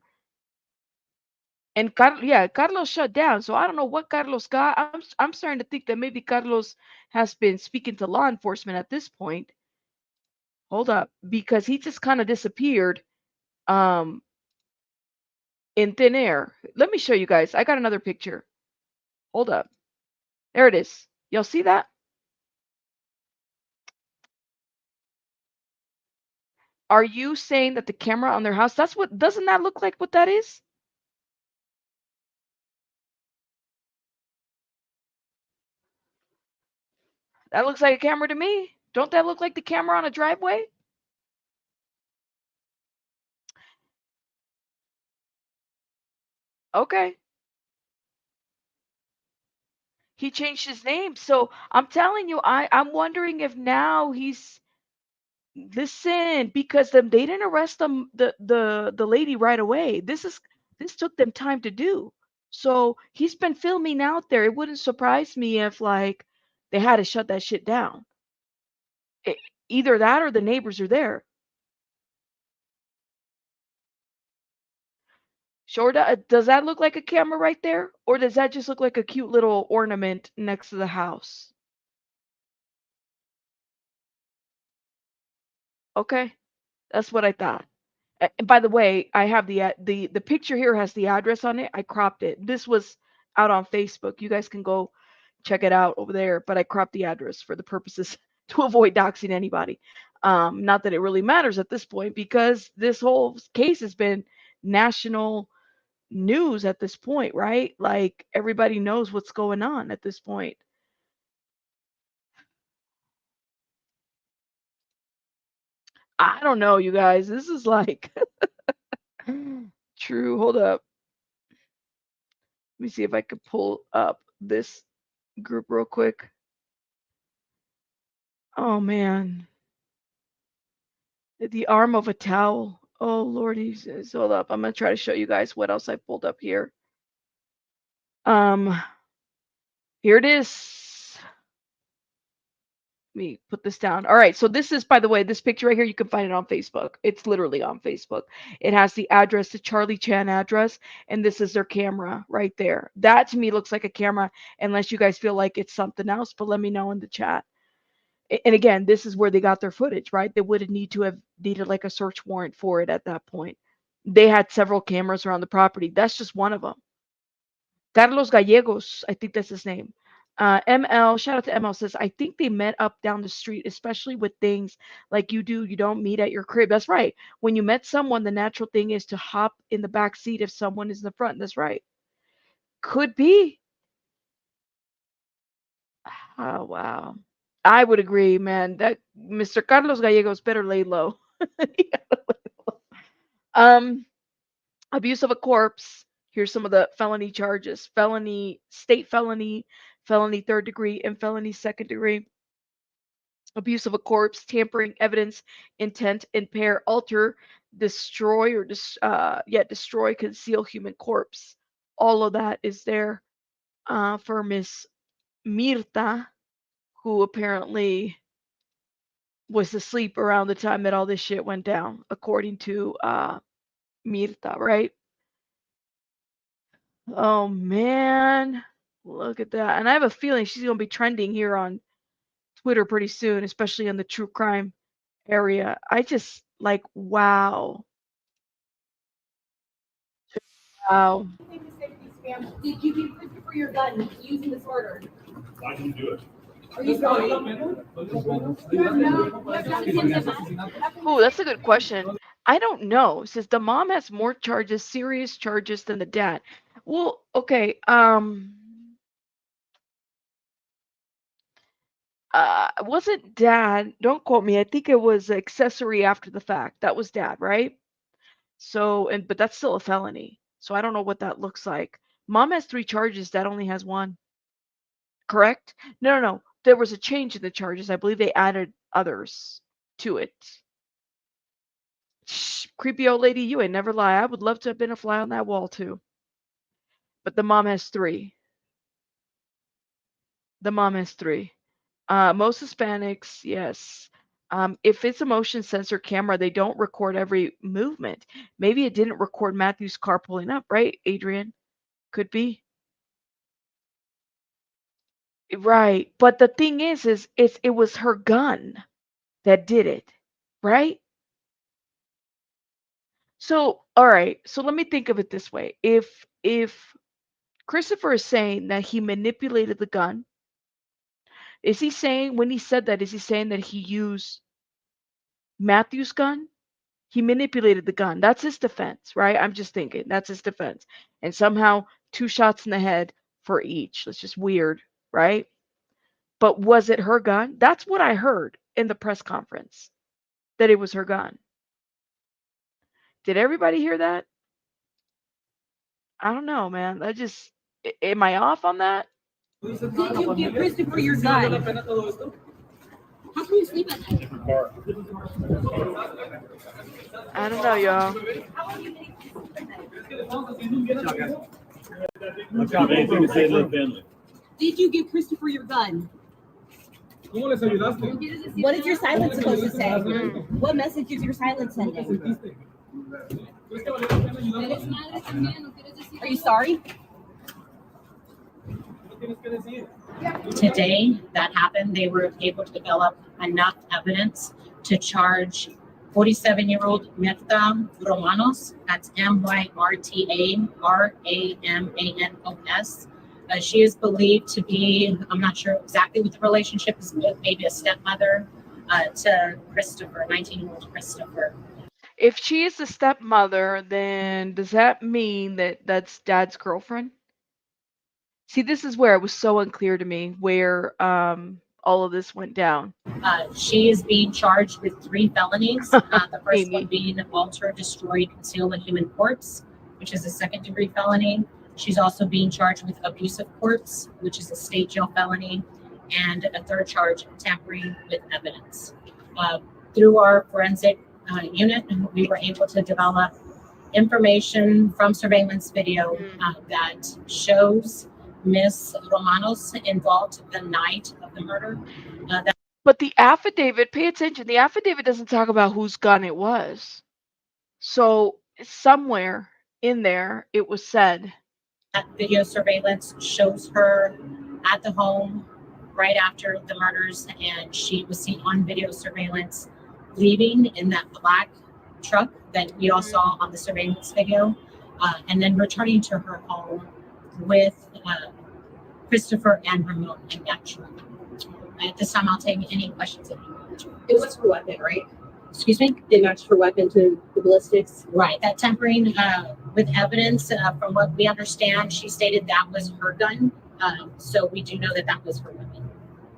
And yeah, Carlos shut down. So I don't know what Carlos got. I'm starting to think that maybe Carlos has been speaking to law enforcement at this point. Hold up, because he just kind of disappeared um in thin air. Let me show you guys. I got another picture. Hold up. There it is. Y'all see that? Are you saying that the camera on their house, that's what, doesn't that look like what that is? That looks like a camera to me. Don't that look like the camera on a driveway? Okay. He changed his name. So I'm telling you, I'm wondering if now he's listen because they didn't arrest them the lady right away. This took them time to do. So he's been filming out there. It wouldn't surprise me if like they had to shut that shit down. It, either that or the neighbors are there. Sure, does that look like a camera right there? Or does that just look like a cute little ornament next to the house? Okay, that's what I thought. And by the way, I have the picture here has the address on it. I cropped it. This was out on Facebook. You guys can go check it out over there, but I cropped the address for the purposes to avoid doxing anybody. Not that it really matters at this point because this whole case has been national news at this point, right? Like everybody knows what's going on at this point. I don't know, you guys. This is like true. Hold up. Let me see if I could pull up this group real quick. Oh man. The arm of a towel. Oh Lord, hold up. I'm gonna try to show you guys what else I pulled up here. Um, here it is. Let me put this down. All right, so this is, by the way, this picture right here, you can find it on Facebook. It's literally on Facebook. It has the address, the Charlie Chan address, and this is their camera right there. That to me looks like a camera, unless you guys feel like it's something else, but let me know in the chat. And again, this is where they got their footage, right? They would need to have needed like a search warrant for it at that point. They had several cameras around the property. That's just one of them. Carlos Gallegos, I think that's his name. ML, shout out to ML, says, I think they met up down the street, especially with things like you do. You don't meet at your crib. That's right. When you met someone, the natural thing is to hop in the back seat if someone is in the front. That's right. Could be. Oh, wow. I would agree, man. That Mr. Carlos Gallegos better lay low. um, abuse of a corpse. Here's some of the felony charges: felony, state felony, felony third degree, and felony second degree. Abuse of a corpse, tampering evidence, intent, impair, alter, destroy, or destroy, conceal human corpse. All of that is there for Miss Myrta, who apparently was asleep around the time that all this shit went down, according to Myrta, right? Oh man, look at that. And I have a feeling she's going to be trending here on Twitter pretty soon, especially in the true crime area. I just like, wow. Wow. Did you give Christopher your gun using this murder? Why did you do it? Are you sorry? Oh, that's a good question. I don't know. It says the mom has more charges, serious charges than the dad. Well, okay. Wasn't dad, don't quote me. I think it was accessory after the fact. That was dad, right? So, but that's still a felony. So I don't know what that looks like. Mom has 3 charges, dad only has 1. Correct? No, no, no. There was a change in the charges. I believe they added others to it. Shh, creepy old lady, you ain't never lie. I would love to have been a fly on that wall too. But the mom has 3. The mom has 3. Most Hispanics, yes. If it's a motion sensor camera, they don't record every movement. Maybe it didn't record Matthew's car pulling up, right, Adrian? Could be. Right. But the thing is it was her gun that did it, right? So, all right. So let me think of it this way. If Christopher is saying that he manipulated the gun, is he saying when he said that, is he saying that he used Matthew's gun? He manipulated the gun. That's his defense, right? I'm just thinking that's his defense. And somehow 2 shots in the head for each. That's just weird, right? But was it her gun? That's what I heard in the press conference, that it was her gun. Did everybody hear that? I don't know, man. Am I off on that? Did you give Christopher your gun? How can you sleep at night? Different car. I don't know, y'all. How are you getting to sleep at night? What's your anything to say to the family? Did you give Christopher your gun? ¿Cómo les ayudaste? What is your silence supposed to say? What message is your silence sending? Are you sorry? Today that happened, they were able to develop enough evidence to charge 47-year-old Myrta Romanos, that's Myrta Ramanos. She is believed to be, I'm not sure exactly what the relationship is, but maybe a stepmother to Christopher, 19-year-old Christopher. If she is the stepmother, then does that mean that that's dad's girlfriend? See, this is where it was so unclear to me where all of this went down. She is being charged with 3 felonies. The first Amy. one being alter, destroy, conceal a human corpse, which is a 2nd-degree felony. She's also being charged with abuse of corpse, which is a state jail felony, and a 3rd charge, tampering with evidence. Through our forensic unit, we were able to develop information from surveillance video that shows Miss Romanos involved the night of the murder. But the affidavit, pay attention, the affidavit doesn't talk about whose gun it was. So somewhere in there it was said. That video surveillance shows her at the home right after the murders, and she was seen on video surveillance leaving in that black truck that we all saw on the surveillance video, and then returning to her home with Christopher and Ramon in that truck. At this time, I'll take any questions that you want. It was her weapon, right? Excuse me? They matched her weapon to the ballistics. Right. That tampering with evidence, from what we understand, she stated that was her gun. So we do know that that was her weapon.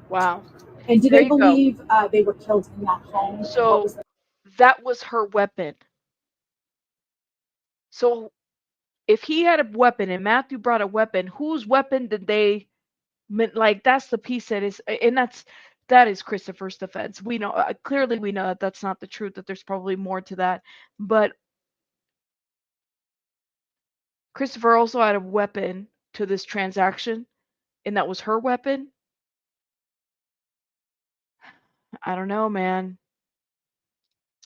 Wow. And do There they you go. believe they were killed in that home? So that was her weapon. So if he had a weapon and Matthew brought a weapon, whose weapon did they like? That's the piece that is, and that is Christopher's defense. We know clearly, we know that that's not the truth, that there's probably more to that, but Christopher also had a weapon to this transaction, and that was her weapon. I don't know, man.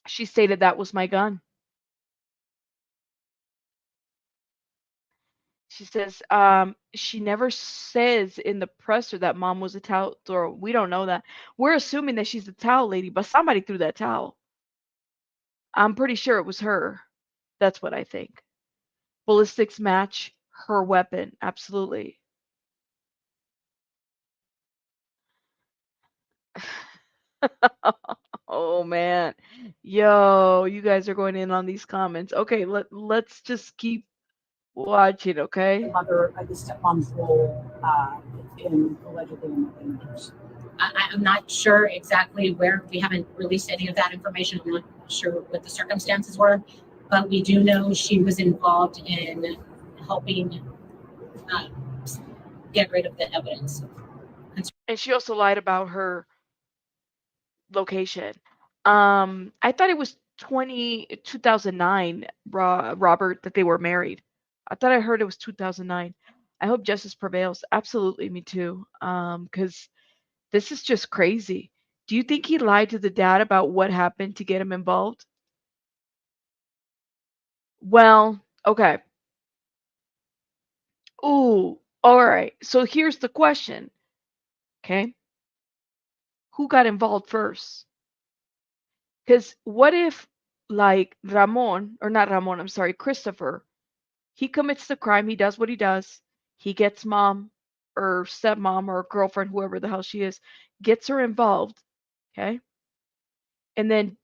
She stated that was my gun. She says, she never says in the presser that mom was a towel thrower. We don't know that. We're assuming that she's the towel lady, but somebody threw that towel. I'm pretty sure it was her. That's what I think. Ballistics match her weapon. Absolutely. Oh man. Yo, you guys are going in on these comments. Okay, let's just keep watching, okay? Mother, the stepmom's role in allegedly in the murders? I'm not sure exactly where. We haven't released any of that information. I'm not sure what the circumstances were, but we do know she was involved in helping get rid of the evidence. And she also lied about her location. I thought it was 2009, Robert, that they were married. I thought I heard it was 2009. I hope justice prevails. Absolutely, me too. Because this is just crazy. Do you think he lied to the dad about what happened to get him involved? Well, okay. Ooh, all right. So here's the question. Okay. Who got involved first? Because what if, like, Ramon, or not Ramon, I'm sorry, Christopher, he commits the crime, he does what he does, he gets mom or stepmom or girlfriend, whoever the hell she is, gets her involved, okay? And then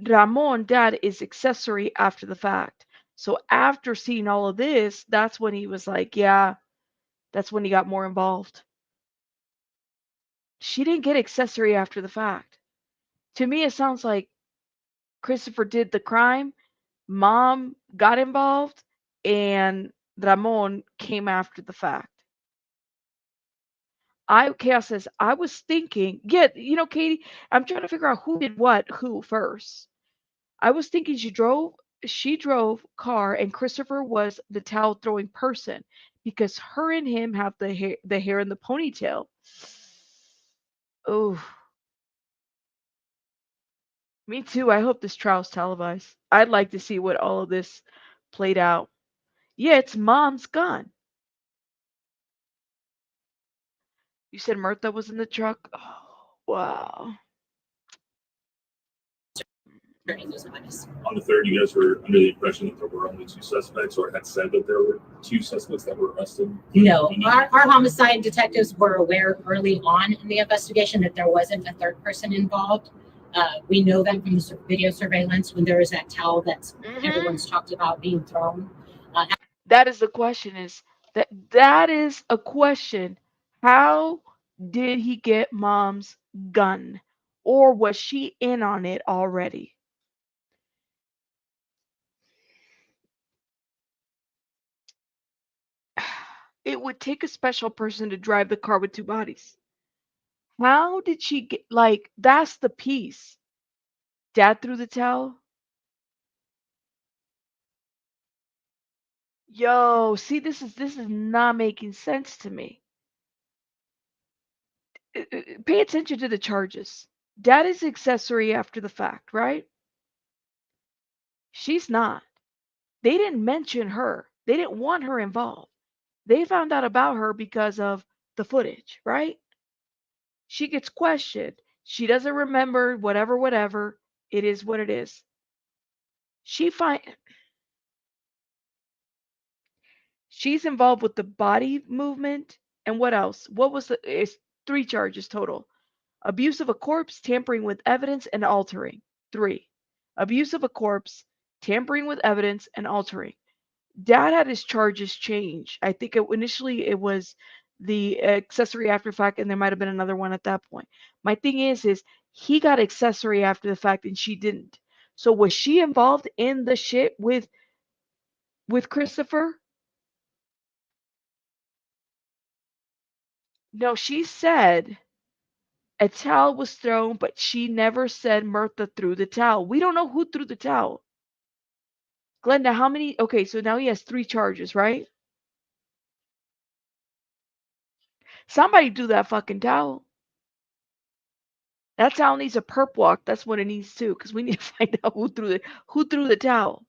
Ramon, dad, is accessory after the fact. So after seeing all of this, that's when he was like, yeah, that's when he got more involved. She didn't get accessory after the fact. To me, it sounds like Christopher did the crime, mom got involved, and Ramon came after the fact. Chaos says, I was thinking, yeah, Katie, I'm trying to figure out who did what, who first. I was thinking she drove car and Christopher was the towel throwing person because her and him have the hair in the ponytail. Oh, me too. I hope this trial's televised. I'd like to see what all of this played out. Yeah, it's mom's gun. You said Myrta was in the truck? Oh, wow. On the third, you guys were under the impression that there were only two suspects, or had said that there were two suspects that were arrested? No, our homicide detectives were aware early on in the investigation that there wasn't a third person involved. We know that from the video surveillance when there is that towel that everyone's talked about being thrown. That is the question. That is a question. How did he get mom's gun? Or was she in on it already? It would take a special person to drive the car with two bodies. How did she get, like, that's the piece. Dad threw the towel? Yo, see, this is not making sense to me. Pay attention to the charges. Dad is accessory after the fact, right? She's not. They didn't mention her. They didn't want her involved. They found out about her because of the footage, right? She gets questioned. She doesn't remember whatever, whatever. It is what it is. She's involved with the body movement and what else? What was it's 3 charges total. Abuse of a corpse, tampering with evidence, and altering. 3. Abuse of a corpse, tampering with evidence, and altering. Dad had his charges changed. I think initially it was the accessory after fact, and there might have been another one at that point. My thing is he got accessory after the fact and she didn't. So was she involved in the shit with Christopher? No, she said a towel was thrown, but she never said Myrta threw the towel. We don't know who threw the towel. Glenda, how many? Okay, so now he has 3 charges, right? Somebody do that fucking towel. That towel needs a perp walk. That's what it needs too, because we need to find out who threw the towel.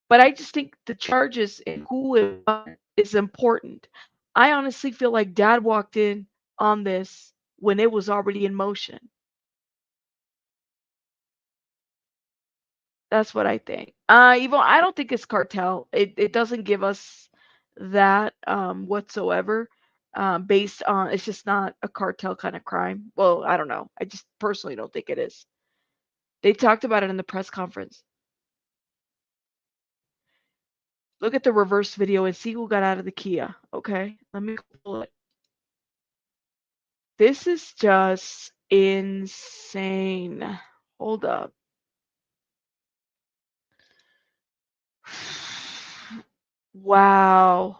But I just think the charges and who it was is important. I honestly feel like Dad walked in on this when it was already in motion. That's what I think. Even I don't think it's cartel. It doesn't give us that whatsoever. Based on it's just not a cartel kind of crime. Well, I don't know. I just personally don't think it is. They talked about it in the press conference. Look at the reverse video and see who got out of the Kia. Okay, let me pull it. This is just insane. Hold up. Wow.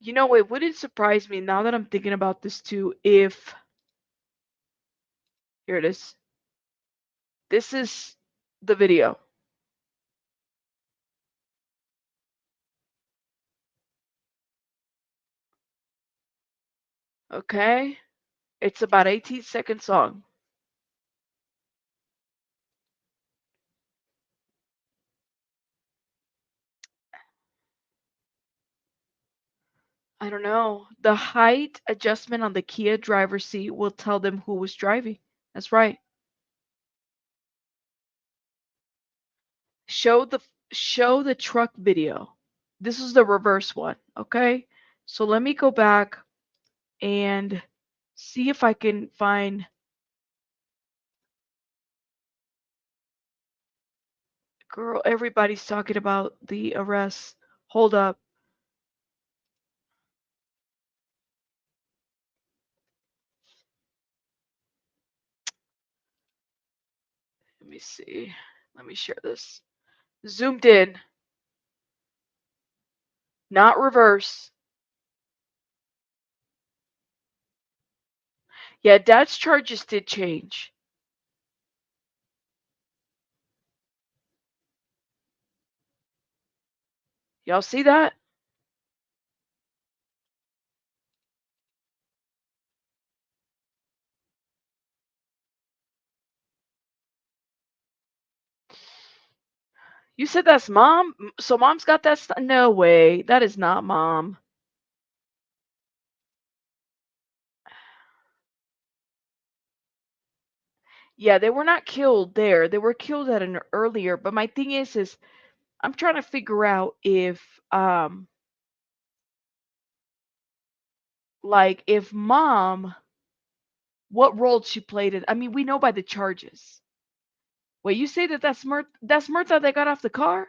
You know, it wouldn't surprise me now that I'm thinking about this too if here it is. This is the video. Okay? It's about 18-second song. I don't know. The height adjustment on the Kia driver's seat will tell them who was driving. That's right. Show the truck video. This is the reverse one, okay? So let me go back and see if I can find girl, everybody's talking about the arrest. Hold up. Let me see. Let me share this. Zoomed in. Not reverse. Yeah, Dad's charges did change. Y'all see that? You said that's mom? So mom's got that stuff? No way. That is not mom. Yeah, they were not killed there. They were killed at an earlier. But my thing is I'm trying to figure out if like if mom, what role she played in. I mean, we know by the charges. Wait, you say that that's Myrta that got off the car?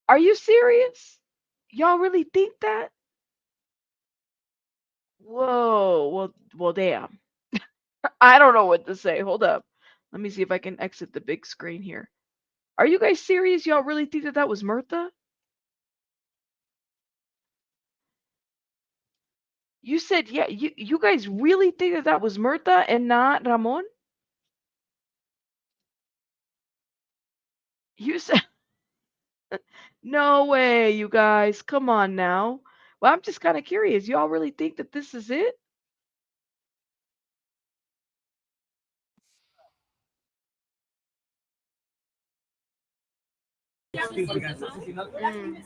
Are you serious? Y'all really think that? Whoa. Well, damn. I don't know what to say. Hold up. Let me see if I can exit the big screen here. Are you guys serious? Y'all really think that that was Myrta? You said, yeah, you guys really think that that was Myrta and not Ramon? You said, no way, you guys. Come on now. Well, I'm just kind of curious. Y'all really think that this is it? Mm.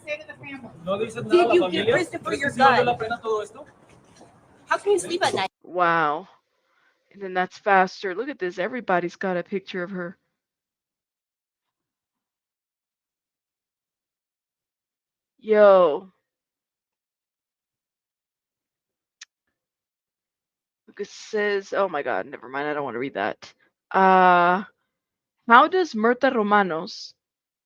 No dices Did nada a la you give familia. Christopher ¿Crees your que sí valió gun? la pena todo esto? How can you sleep at night? Wow. And then that's faster. Look at this. Everybody's got a picture of her. Yo. Look, it says, oh my God, never mind. I don't want to read that. How does Myrta Romanos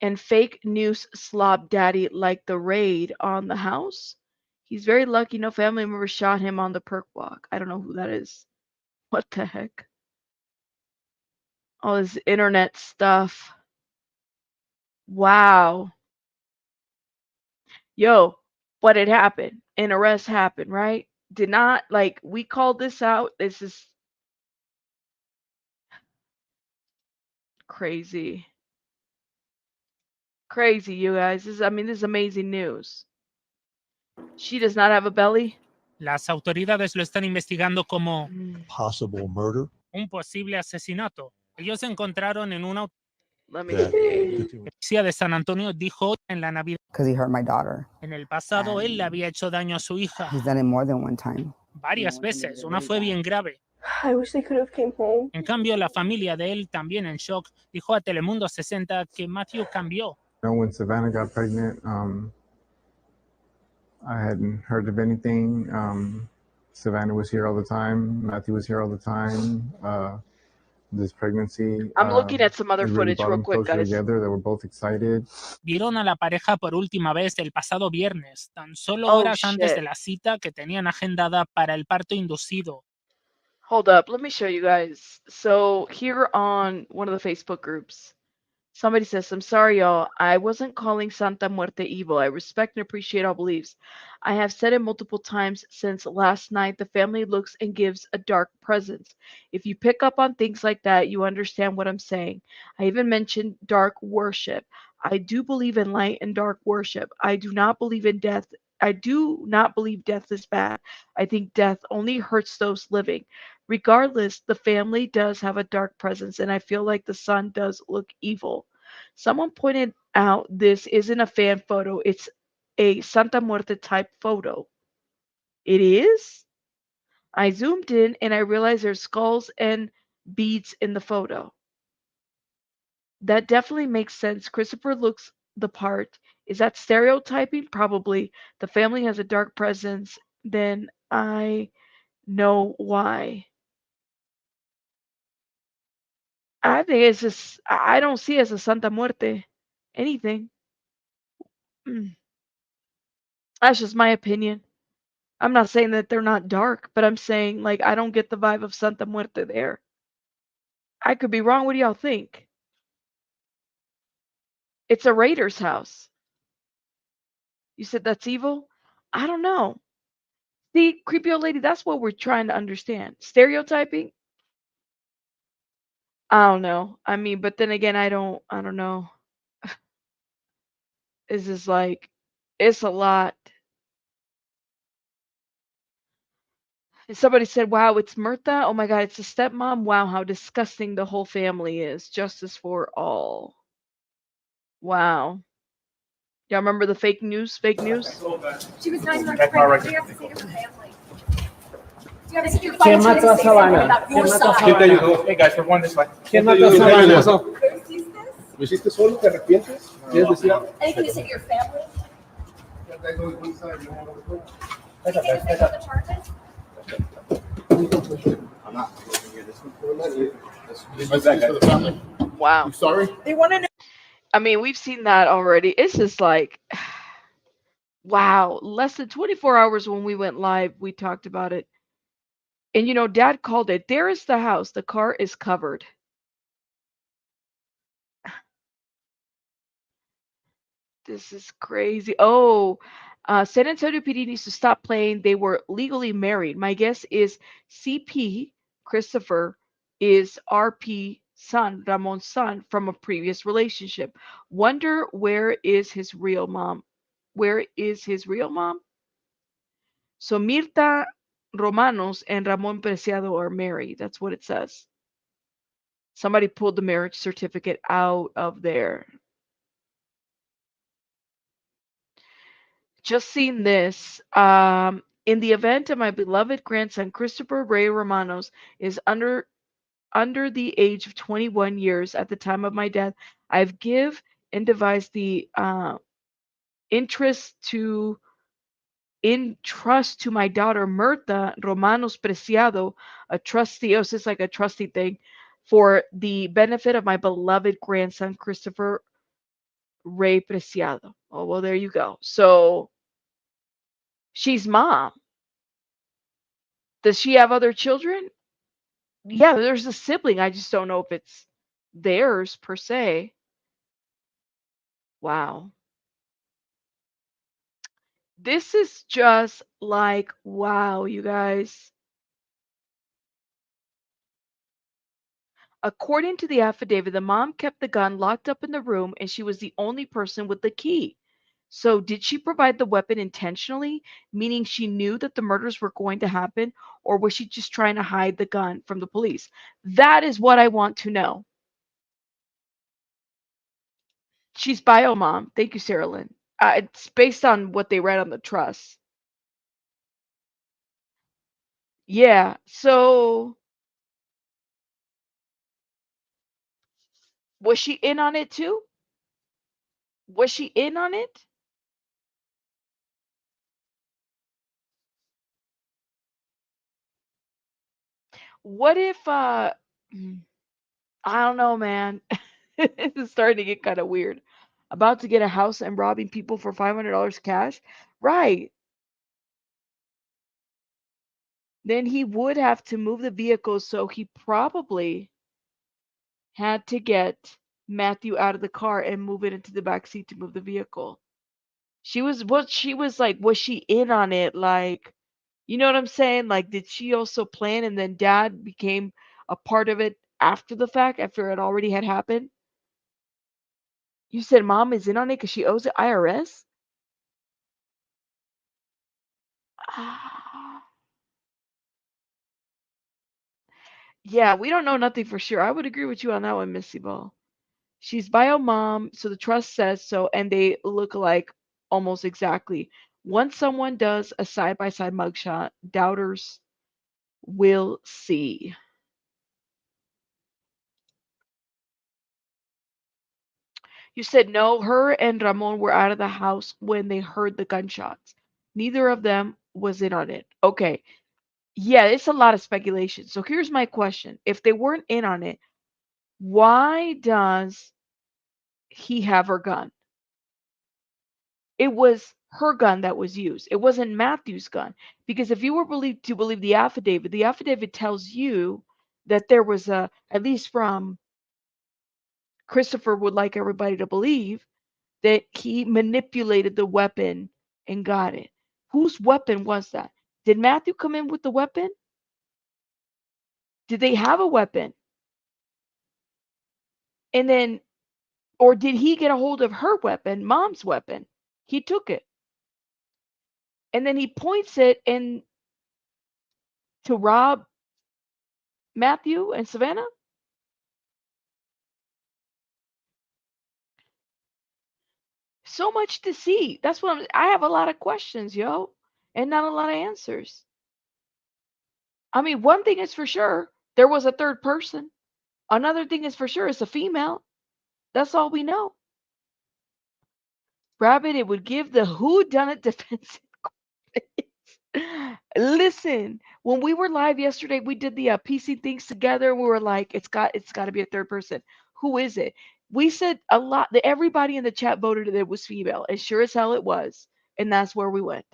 and fake news slob daddy like the raid on the house? He's very lucky no family member shot him on the perk walk. I don't know who that is. What the heck? All this internet stuff. Wow. Yo, but it happened. An arrest happened, right? Did not, like, we called this out. This is crazy. Crazy, you guys. This is amazing news. She does not have a belly. Las autoridades lo están investigando como possible murder. un posible asesinato. Ellos encontraron en una Let me That see. policía de San Antonio dijo en la Navidad. Because he hurt my daughter. En el pasado él le había hecho daño a su hija He's done it more than one time. varias veces. Una fue bien grave. I wish they could have came home. En cambio, la familia de él, también en shock, dijo a Telemundo 60 que Matthew cambió. When Savannah got pregnant, I hadn't heard of anything. Savannah was here all the time. Matthew was here all the time. This pregnancy. I'm looking at some other it really footage brought real them quick, closer guys. together. They were both excited. Vieron a la pareja por última vez el pasado viernes, tan solo Oh, horas antes shit. de la cita que tenían agendada para el parto inducido. Hold up. Let me show you guys. So here on one of the Facebook groups, somebody says, I'm sorry, y'all. I wasn't calling Santa Muerte evil. I respect and appreciate all beliefs. I have said it multiple times since last night. The family looks and gives a dark presence. If you pick up on things like that, you understand what I'm saying. I even mentioned dark worship. I do believe in light and dark worship. I do not believe in death. I do not believe death is bad. I think death only hurts those living. Regardless, the family does have a dark presence, and I feel like the son does look evil. Someone pointed out this isn't a fan photo, it's a Santa Muerte type photo. It is? I zoomed in and I realized there's skulls and beads in the photo. That definitely makes sense. Christopher looks the part. Is that stereotyping? Probably. The family has a dark presence. Then I know why. I think it's just, I don't see it as a Santa Muerte anything. That's just my opinion. I'm not saying that they're not dark, but I'm saying, like, I don't get the vibe of Santa Muerte there. I could be wrong. What do y'all think? It's a Raiders house. You said that's evil? I don't know. See, creepy old lady, that's what we're trying to understand. Stereotyping? I don't know. I mean, but then again, I don't know. It's just like, it's a lot. And somebody said, wow, it's Myrta. Oh my God, it's a stepmom. Wow, how disgusting the whole family is. Justice for all. Wow. Y'all remember the fake news? Fake news? She was 9 months That car right pregnant. What do you have to say to her family? Do you have ¿Quién anything mató a to say Savannah? about your ¿Quién mató a side? ¿Quién te Savannah? ayudó? Hey guys, we're going this way. ¿Quién mató a Savannah? Who sees this? ¿Lo hiciste solo? ¿Te arrepientes? ¿Quieres decir algo? Anything to say to your family? Anything to say about the charges? Wow. Sorry? They want to know. I mean, we've seen that already. It's just like, wow. Less than 24 hours when we went live, we talked about it. And Dad called it. There is the house. The car is covered. This is crazy. Oh, San Antonio PD needs to stop playing. They were legally married. My guess is CP Christopher is RP son, Ramon's son from a previous relationship. Wonder where is his real mom? Where is his real mom? So Myrta Romanos and Ramon Preciado are married. That's what it says. Somebody pulled the marriage certificate out of there. Just seen this. In the event of my beloved grandson Christopher Ray Romanos is under the age of 21 years at the time of my death, I've give and devised the interest to in trust to my daughter Myrta Romanos Preciado, a trustee. Oh, so it's like a trustee thing for the benefit of my beloved grandson Christopher Ray Preciado. Oh well, there you go. So she's mom. Does she have other children? Yeah, there's a sibling. I just don't know if it's theirs per se. Wow. This is just like, wow, you guys. According to the affidavit, the mom kept the gun locked up in the room and she was the only person with the key. So, did she provide the weapon intentionally, meaning she knew that the murders were going to happen, or was she just trying to hide the gun from the police? That is what I want to know. She's bio mom. Thank you, Sarah Lynn. It's based on what they read on the trust. Yeah. So was she in on it too? Was she in on it? What if mm, I don't know, man. This is starting to get kind of weird. About to get a house and robbing people for $500 cash? Right. Then he would have to move the vehicle, so he probably had to get Matthew out of the car and move it into the back seat to move the vehicle. She was like, was she in on it? Like, you know what I'm saying? Like, did she also plan and then dad became a part of it after the fact, after it already had happened? You said mom is in on it because she owes it IRS? Ah, yeah, we don't know nothing for sure. I would agree with you on that one, Missy Ball. She's bio mom, so the trust says so, and they look like almost exactly. Once someone does a side by side mugshot, doubters will see. You said no, her and Ramon were out of the house when they heard the gunshots. Neither of them was in on it. Okay. Yeah, it's a lot of speculation. So here's my question. If they weren't in on it, why does he have her gun? It was her gun that was used. It wasn't Matthew's gun. Because if you were believed to believe the affidavit tells you that there was at least from Christopher would like everybody to believe that he manipulated the weapon and got it. Whose weapon was that? Did Matthew come in with the weapon? Did they have a weapon? And then, or did he get a hold of her weapon, mom's weapon? He took it. And then he points it in to rob Matthew and Savannah? So much to see. That's what I have a lot of questions, yo, and not a lot of answers. I mean, one thing is for sure, there was a third person. Another thing is for sure, it's a female. That's all we know. Rabbit, it would give the whodunit defensive. Listen, when we were live yesterday, we did the PC things together. We were like, it's got to be a third person. Who is it? We said a lot. Everybody in the chat voted that it was female, and sure as hell it was. And that's where we went.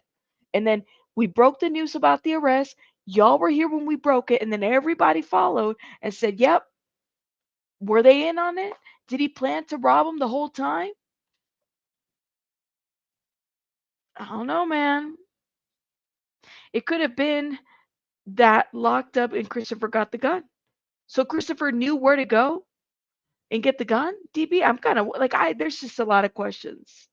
And then we broke the news about the arrest. Y'all were here when we broke it, and then everybody followed and said, "Yep, were they in on it? Did he plan to rob them the whole time?" I don't know, man. It could have been that locked up and Christopher got the gun. So Christopher knew where to go and get the gun. DB, I'm kind of like there's just a lot of questions.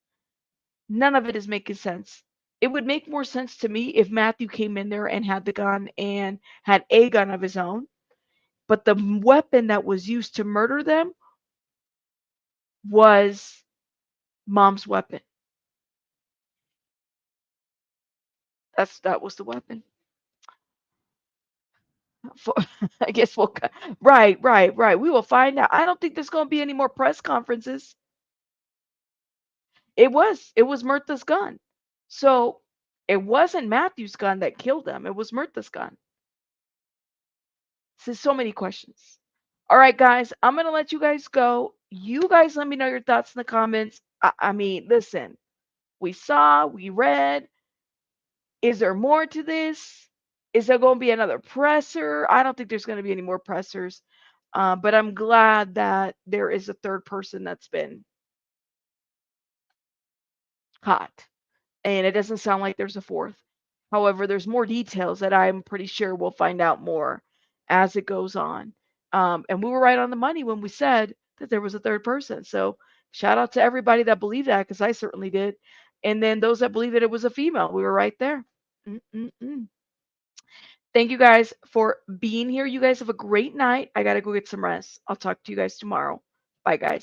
None of it is making sense. It would make more sense to me if Matthew came in there and had the gun and had a gun of his own. But the weapon that was used to murder them was mom's weapon. That was the weapon. I guess we'll right. We will find out. I don't think there's going to be any more press conferences. It was Myrta's gun. So it wasn't Matthew's gun that killed them. It was Myrta's gun. So many questions. All right, guys, I'm going to let you guys go. You guys let me know your thoughts in the comments. I mean, listen, we read. Is there more to this? Is there going to be another presser? I don't think there's going to be any more pressers. But I'm glad that there is a third person that's been caught. And it doesn't sound like there's a fourth. However, there's more details that I'm pretty sure we'll find out more as it goes on. And we were right on the money when we said that there was a third person. So shout out to everybody that believed that, because I certainly did. And then those that believe that it was a female, we were right there. Thank you guys for being here. You guys have a great night. I got to go get some rest. I'll talk to you guys tomorrow. Bye, guys.